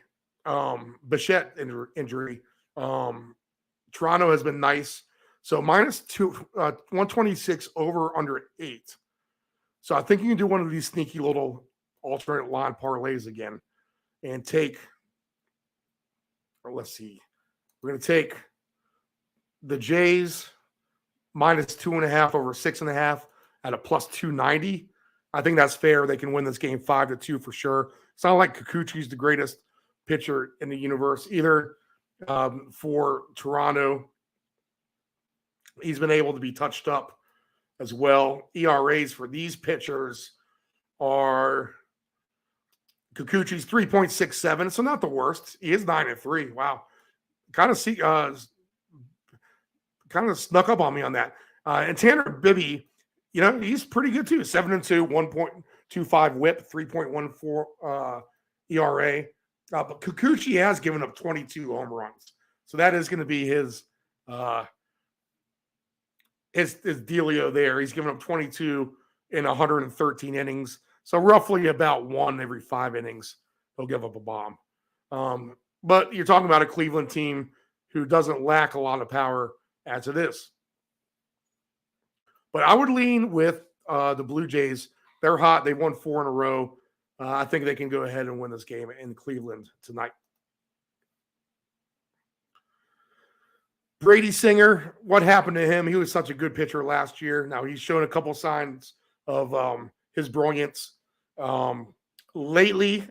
Toronto has been nice. So -126 over under 8. So I think you can do one of these sneaky little alternate line parlays again and take, let's see, we're going to take the Jays -2.5 over 6.5 at a +290. I think that's fair. They can win this game 5-2 for sure. It's not like Kikuchi's the greatest pitcher in the universe either. For Toronto, he's been able to be touched up as well. ERAs for these pitchers are Kikuchi's 3.67, so not the worst. He is 9-3. Wow, kind of snuck up on me on that. And Tanner Bibby, he's pretty good too. 7-2, 1.25 WHIP, 3.14 ERA. But Kikuchi has given up 22 home runs, so that is going to be his dealio there. He's given up 22 in 113 innings, so roughly about 1 every 5 innings he'll give up a bomb. But you're talking about a Cleveland team who doesn't lack a lot of power as it is. But I would lean with the Blue Jays. They're hot. They won 4 in a row. I think they can go ahead and win this game in Cleveland tonight. Brady Singer, what happened to him? He was such a good pitcher last year. Now he's shown a couple signs of his brilliance lately.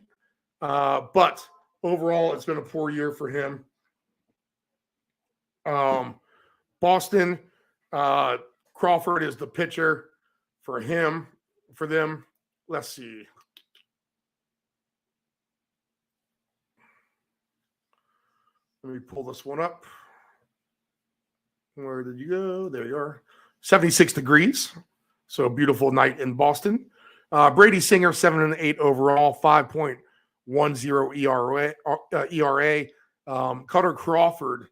But overall, it's been a poor year for him. Boston, Crawford is the pitcher for them. Let's see. Let me pull this one up. Where did you go? There you are. 76 degrees. So a beautiful night in Boston. Brady Singer, 7-8 overall, 5.10 ERA. Cutter Crawford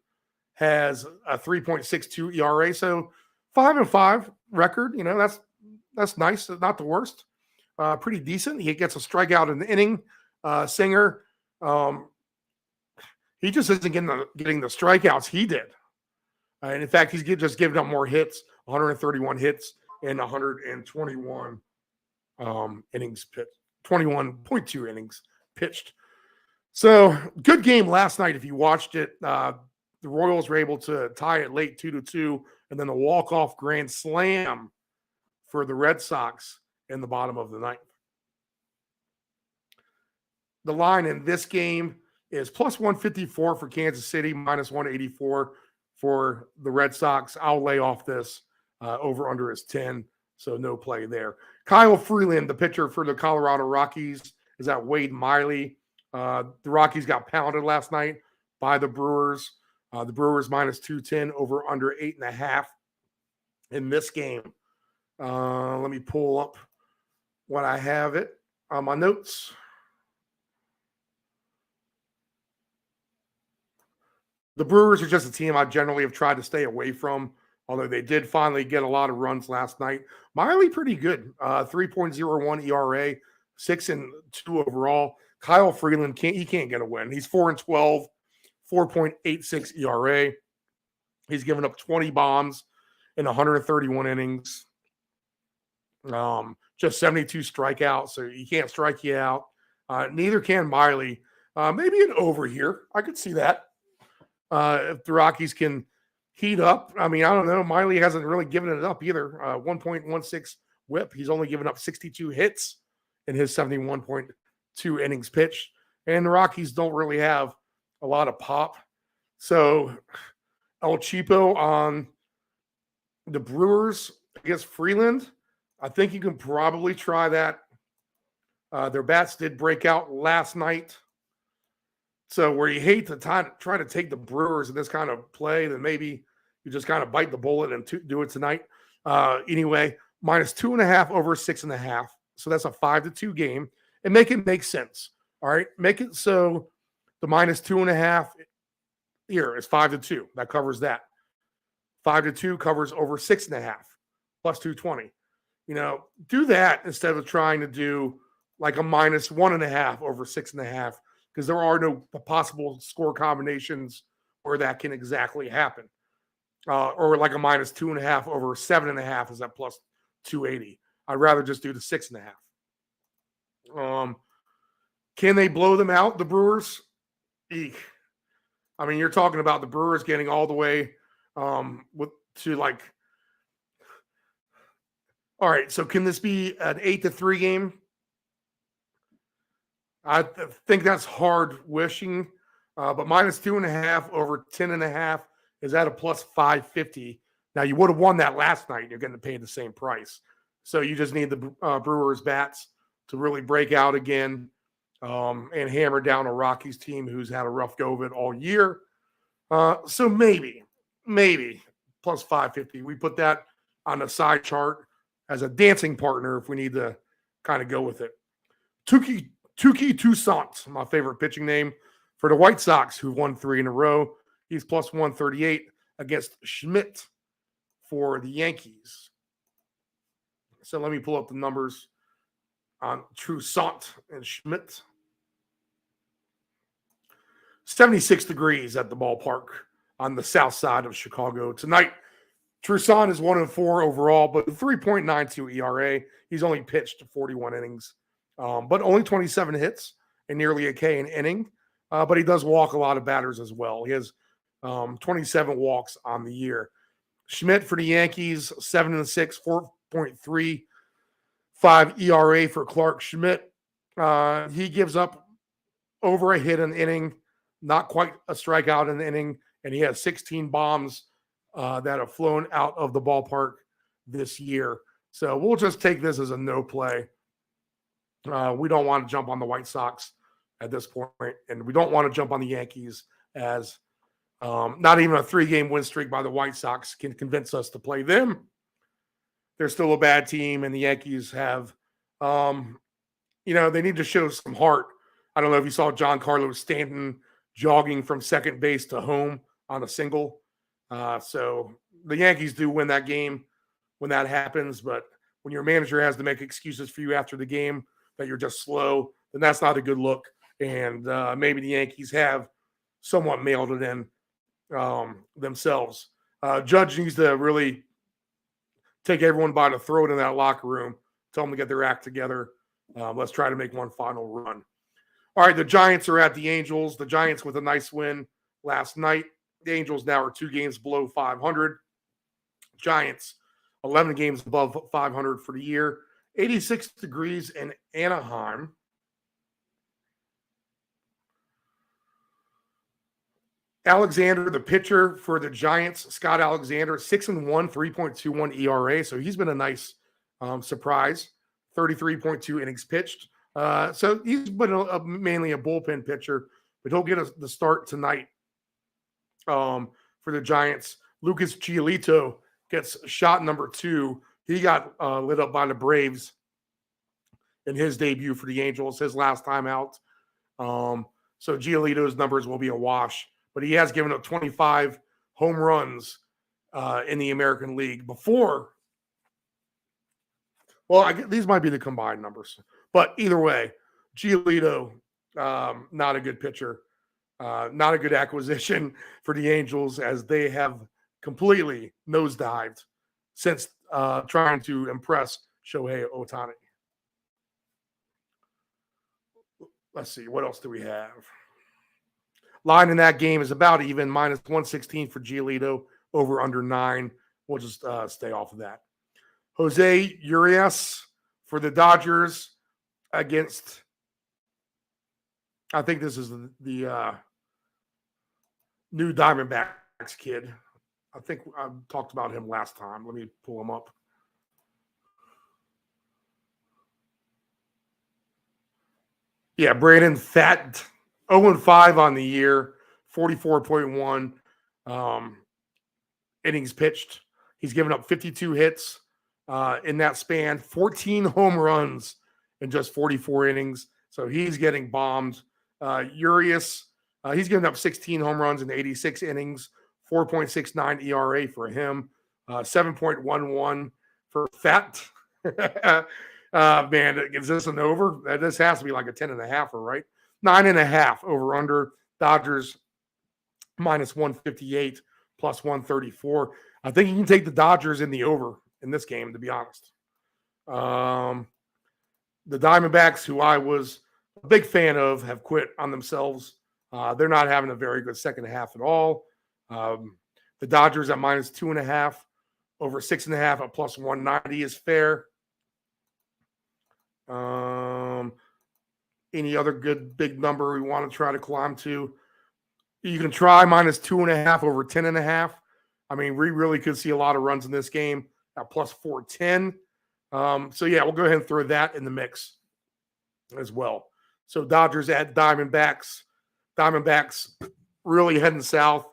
has a 3.62 ERA, so 5-5 record. You know, that's nice, not the worst. Pretty decent. He gets a strikeout in the inning. Singer, he just isn't getting the strikeouts he did. And in fact, he's just giving up more hits, 131 hits and 121 innings pitched, 21.2 innings pitched. So good game last night. If you watched it, the Royals were able to tie it late 2-2, and then the walk-off grand slam for the Red Sox in the bottom of the ninth. The line in this game is plus 154 for Kansas City, minus 184 for the Red Sox. I'll lay off this. Over under is 10, so no play there. Kyle Freeland, the pitcher for the Colorado Rockies, is at Wade Miley. The Rockies got pounded last night by the Brewers. The Brewers minus 210, over under 8.5 in this game. Let me pull up what I have it on my notes. The Brewers are just a team I generally have tried to stay away from, although they did finally get a lot of runs last night. Miley pretty good, 3.01 ERA, 6-2 overall. Kyle Freeland can't get a win. He's 4-12, 4.86 ERA. He's given up 20 bombs in 131 innings. Just 72 strikeouts, so he can't strike you out. Neither can Miley. Maybe an over here. I could see that. If the Rockies can heat up. I mean, I don't know. Miley hasn't really given it up either. 1.16 whip. He's only given up 62 hits in his 71.2 innings pitched. And the Rockies don't really have a lot of pop. So El Cheapo on the Brewers against Freeland. I think you can probably try that. Their bats did break out last night. So where you hate to try to take the Brewers in this kind of play, then maybe you just kind of bite the bullet and do it tonight. Anyway, minus 2.5 over 6.5. So that's a 5-2 game. And make it make sense. All right. Make it so the minus 2.5 here is 5-2. That covers that. 5-2 covers over 6.5 plus 220. You know, do that instead of trying to do like a minus 1.5 over 6.5. Because there are no possible score combinations where that can exactly happen. Or like a minus 2.5 over 7.5 is that plus 280. I'd rather just do the 6.5. Can they blow them out, the Brewers? Eek. I mean, you're talking about the Brewers getting all the way to like. All right, so can this be an 8-3 game? I think that's hard wishing, but minus 2.5 over 10.5 is at a plus 550. Now, you would have won that last night. You're getting paid the same price. So you just need the Brewers bats to really break out again and hammer down a Rockies team who's had a rough go of it all year. So maybe plus 550. We put that on the side chart as a dancing partner if we need to kind of go with it. Touki Toussaint, my favorite pitching name for the White Sox, who've won 3 in a row. He's plus 138 against Schmidt for the Yankees. So let me pull up the numbers on Toussaint and Schmidt. 76 degrees at the ballpark on the south side of Chicago tonight. Toussaint is 1-4 overall, but 3.92 ERA. He's only pitched 41 innings. But only 27 hits and nearly a K an inning. But he does walk a lot of batters as well. He has 27 walks on the year. Schmidt for the Yankees, 7-6, 4.35 ERA for Clark Schmidt. He gives up over a hit an inning, not quite a strikeout in the inning, and he has 16 bombs that have flown out of the ballpark this year. So we'll just take this as a no play. We don't want to jump on the White Sox at this point, and we don't want to jump on the Yankees as not even a 3-game win streak by the White Sox can convince us to play them. They're still a bad team, and the Yankees have, they need to show some heart. I don't know if you saw Giancarlo Stanton jogging from second base to home on a single. So the Yankees do win that game when that happens, but when your manager has to make excuses for you after the game that you're just slow, then that's not a good look. And maybe the Yankees have somewhat mailed it in themselves. Judge needs to really take everyone by the throat in that locker room, tell them to get their act together. Let's try to make one final run. All right, the Giants are at the Angels. The Giants with a nice win last night. The Angels now are 2 games below 500. Giants 11 games above 500 for the year. 86 degrees in Anaheim. Alexander, the pitcher for the Giants, Scott Alexander, 6-1, 3.21 ERA. So he's been a nice surprise. 33.2 innings pitched. So he's been mainly a bullpen pitcher, but he'll get the start tonight for the Giants. Lucas Giolito gets shot number 2. He got lit up by the Braves in his debut for the Angels, his last time out. So Giolito's numbers will be a wash, but he has given up 25 home runs in the American League before. Well, these might be the combined numbers, but either way, Giolito, not a good pitcher, not a good acquisition for the Angels, as they have completely nosedived since trying to impress Shohei Ohtani. Let's see, what else do we have? Line in that game is about even, minus 116 for Giolito, over under 9. We'll just stay off of that. Jose Urias for the Dodgers against, I think this is the new Diamondbacks kid. I think I talked about him last time. Let me pull him up. Yeah, Brandon Fat, 0-5 on the year, 44.1 innings pitched. He's given up 52 hits in that span, 14 home runs in just 44 innings. So he's getting bombed. Urias, he's given up 16 home runs in 86 innings, 4.69 ERA for him, 7.11 for Fat. Man, is this an over? This has to be like a 10.5, right? 9.5 over under. Dodgers minus 158 plus 134. I think you can take the Dodgers in the over in this game, to be honest. The Diamondbacks, who I was a big fan of, have quit on themselves. They're not having a very good second half at all. The Dodgers at minus 2.5, over 6.5 at plus 190 is fair. Any other good big number we want to try to climb to? You can try minus 2.5 over 10.5. I mean, we really could see a lot of runs in this game at plus 410. So yeah, we'll go ahead and throw that in the mix as well. So Dodgers at Diamondbacks. Diamondbacks really heading south.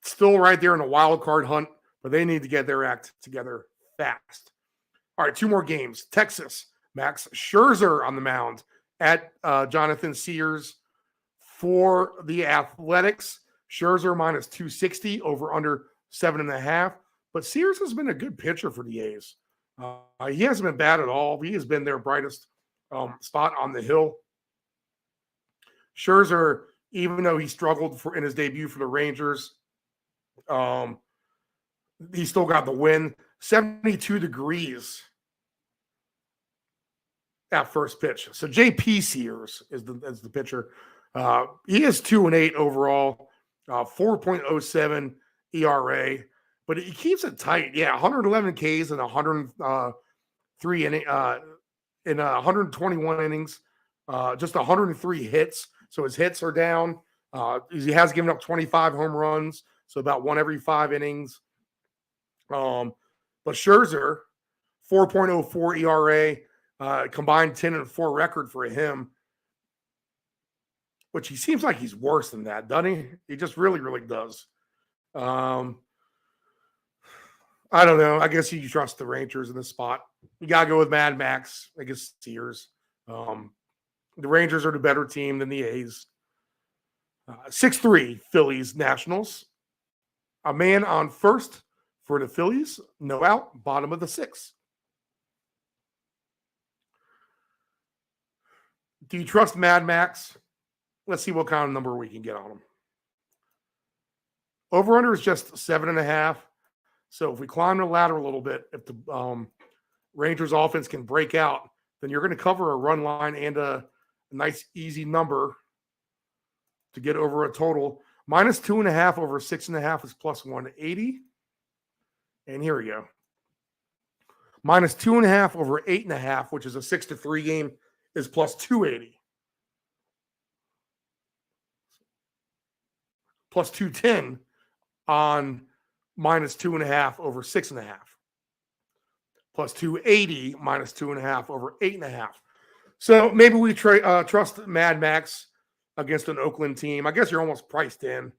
Still right there in a wild card hunt, but they need to get their act together fast. All right, 2 more games. Texas, Max Scherzer on the mound at Jonathan Sears for the Athletics. Scherzer minus 260, over under 7.5. But Sears has been a good pitcher for the A's. He hasn't been bad at all. He has been their brightest spot on the hill. Scherzer, even though he struggled in his debut for the Rangers, he still got the win. 72 degrees at first pitch. So J.P. Sears is the pitcher. He is 2-8 overall, 4.07 ERA, but he keeps it tight. Yeah, 111 Ks and 103 in 121 innings, just 103 hits. So his hits are down. He has given up 25 home runs, so about 1 every 5 innings. But Scherzer, 4.04 ERA, combined 10-4 record for him, which he seems like he's worse than that, doesn't he? He just really, really does. I don't know. I guess you trust the Rangers in this spot. You got to go with Mad Max, I guess Sears. The Rangers are the better team than the A's. 6-3 Phillies Nationals. A man on first for the Phillies. No out. Bottom of the 6th. Do you trust Mad Max? Let's see what kind of number we can get on him. Over-under is just 7.5. So if we climb the ladder a little bit, if the Rangers offense can break out, then you're going to cover a run line and a nice easy number to get over a total. Minus 2.5 over 6.5 is plus 180. And here we go. Minus 2.5 over 8.5, which is a 6-3 game, is plus 280. Plus 210 on minus 2.5 over 6.5. Plus 280 minus 2.5 over 8.5. So maybe we trust Mad Max against an Oakland team. I guess you're almost priced in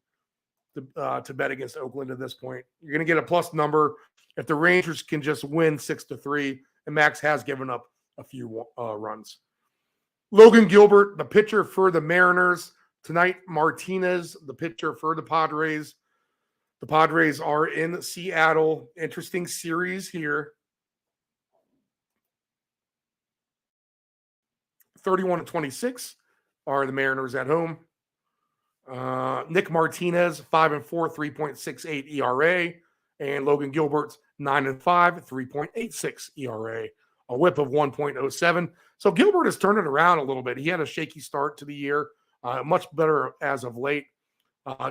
to bet against Oakland at this point. You're going to get a plus number if the Rangers can just win 6-3, and Max has given up a few runs. Logan Gilbert, the pitcher for the Mariners. Tonight, Martinez, the pitcher for the Padres. The Padres are in Seattle. Interesting series here. 31-26 are the Mariners at home. Nick Martinez, 5-4, 3.68 ERA. And Logan Gilbert's 9-5, 3.86 ERA. A whip of 1.07. So Gilbert has turned it around a little bit. He had a shaky start to the year. Much better as of late.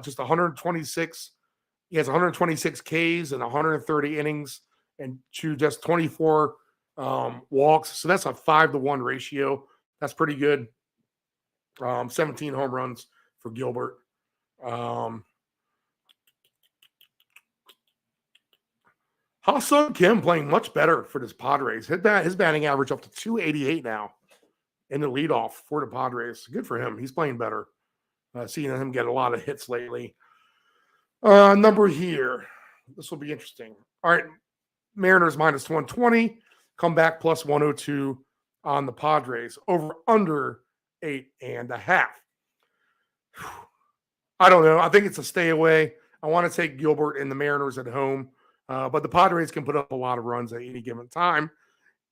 Just 126. He has 126 Ks and 130 innings and to just 24 walks. So that's a 5-to-1 ratio. That's pretty good. 17 home runs for Gilbert. Ha-Seong Kim playing much better for this Padres. His batting average up to 288 now in the leadoff for the Padres. Good for him. He's playing better. Seeing him get a lot of hits lately. Number here. This will be interesting. All right. Mariners minus 120. Come back plus 102 on the Padres. Over under 8.5. I don't know. I think it's a stay away. I want to take Gilbert and the Mariners at home. But the Padres can put up a lot of runs at any given time.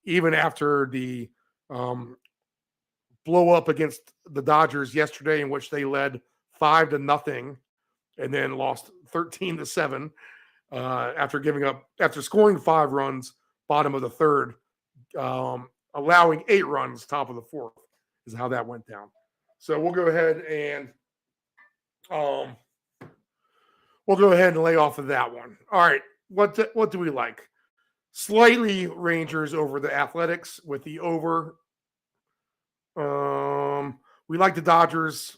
Even after the blow up against the Dodgers yesterday, in which they led 5-0 and then lost 13-7 after scoring 5 runs, bottom of the third, allowing 8 runs, top of the fourth, is how that went down. So we'll go ahead and lay off of that one. All right, what do we like? Slightly Rangers over the Athletics with the over. We like the Dodgers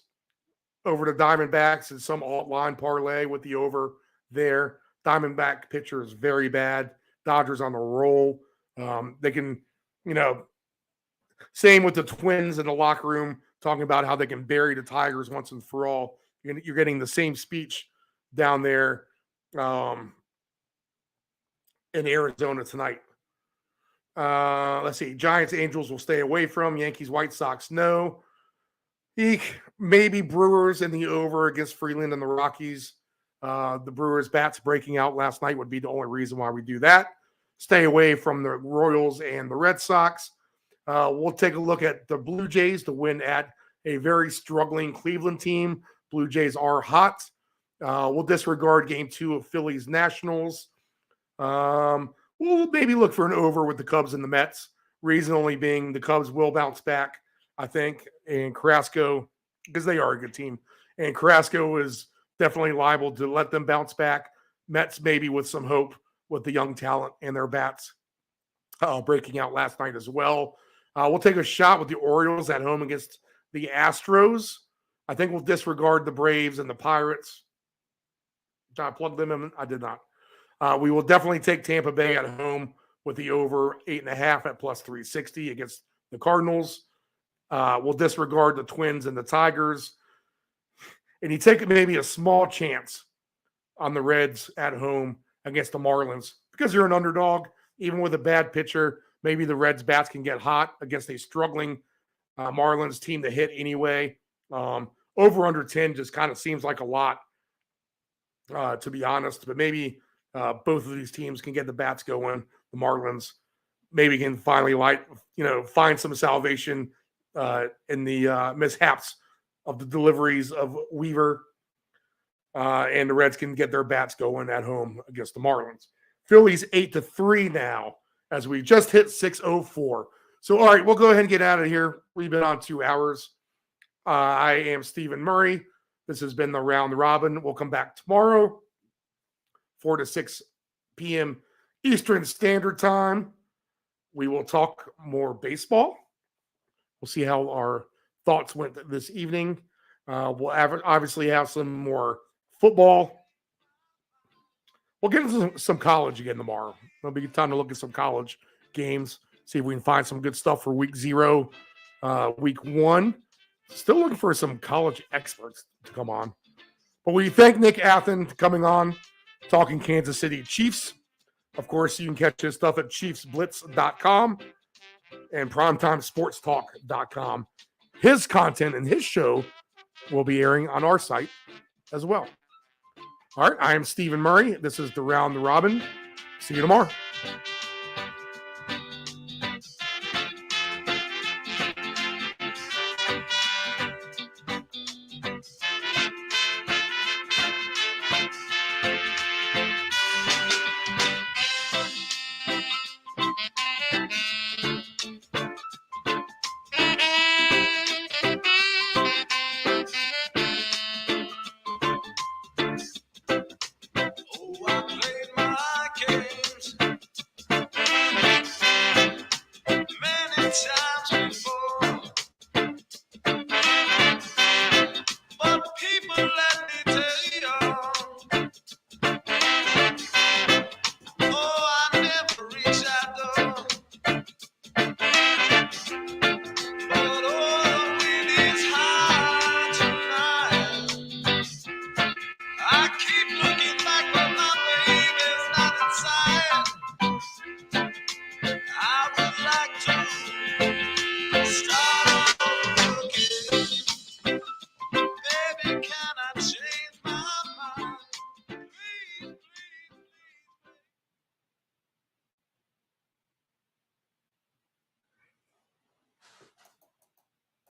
over the Diamondbacks and some alt line parlay with the over there. Diamondback pitcher is very bad. Dodgers on the roll. They can, same with the Twins in the locker room, talking about how they can bury the Tigers once and for all. You're getting the same speech down there in Arizona tonight. Let's see. Giants, Angels will stay away from. Yankees, White Sox, no. Maybe Brewers in the over against Freeland and the Rockies. The Brewers' bats breaking out last night would be the only reason why we do that. Stay away from the Royals and the Red Sox. We'll take a look at the Blue Jays to win at a very struggling Cleveland team. Blue Jays are hot. We'll disregard Game 2 of Phillies Nationals. We'll maybe look for an over with the Cubs and the Mets. Reason only being the Cubs will bounce back, I think, and Carrasco, because they are a good team, and Carrasco is definitely liable to let them bounce back. Mets maybe with some hope with the young talent and their bats breaking out last night as well. We'll take a shot with the Orioles at home against the Astros. I think we'll disregard the Braves and the Pirates. Did I plug them in? I did not. We will definitely take Tampa Bay at home with the over 8.5 at plus 360 against the Cardinals. We'll disregard the Twins and the Tigers. And you take maybe a small chance on the Reds at home against the Marlins because you're an underdog. Even with a bad pitcher, maybe the Reds bats can get hot against a struggling Marlins team to hit anyway. over under 10 just kind of seems like a lot, to be honest. But maybe both of these teams can get the bats going. The Marlins maybe can finally find some salvation in the mishaps of the deliveries of Weaver, and the Reds can get their bats going at home against the Marlins. Phillies 8-3 now as we just hit 6:04. So, all right, we'll go ahead and get out of here. We've been on 2 hours. I am Stephen Murray. This has been the Round Robin. We'll come back tomorrow, 4 to 6 p.m. Eastern Standard Time. We will talk more baseball. We'll see how our thoughts went this evening. We'll obviously have some more football. We'll get into some college again tomorrow. It'll be time to look at some college games, see if we can find some good stuff for week 0, week 1. Still looking for some college experts to come on. But we thank Nick Athen for coming on, talking Kansas City Chiefs. Of course, you can catch his stuff at chiefsblitz.com and primetimesportstalk.com. His content and his show will be airing on our site as well. All right, I am Stephen Murray. This is the Round the Robin. See you tomorrow.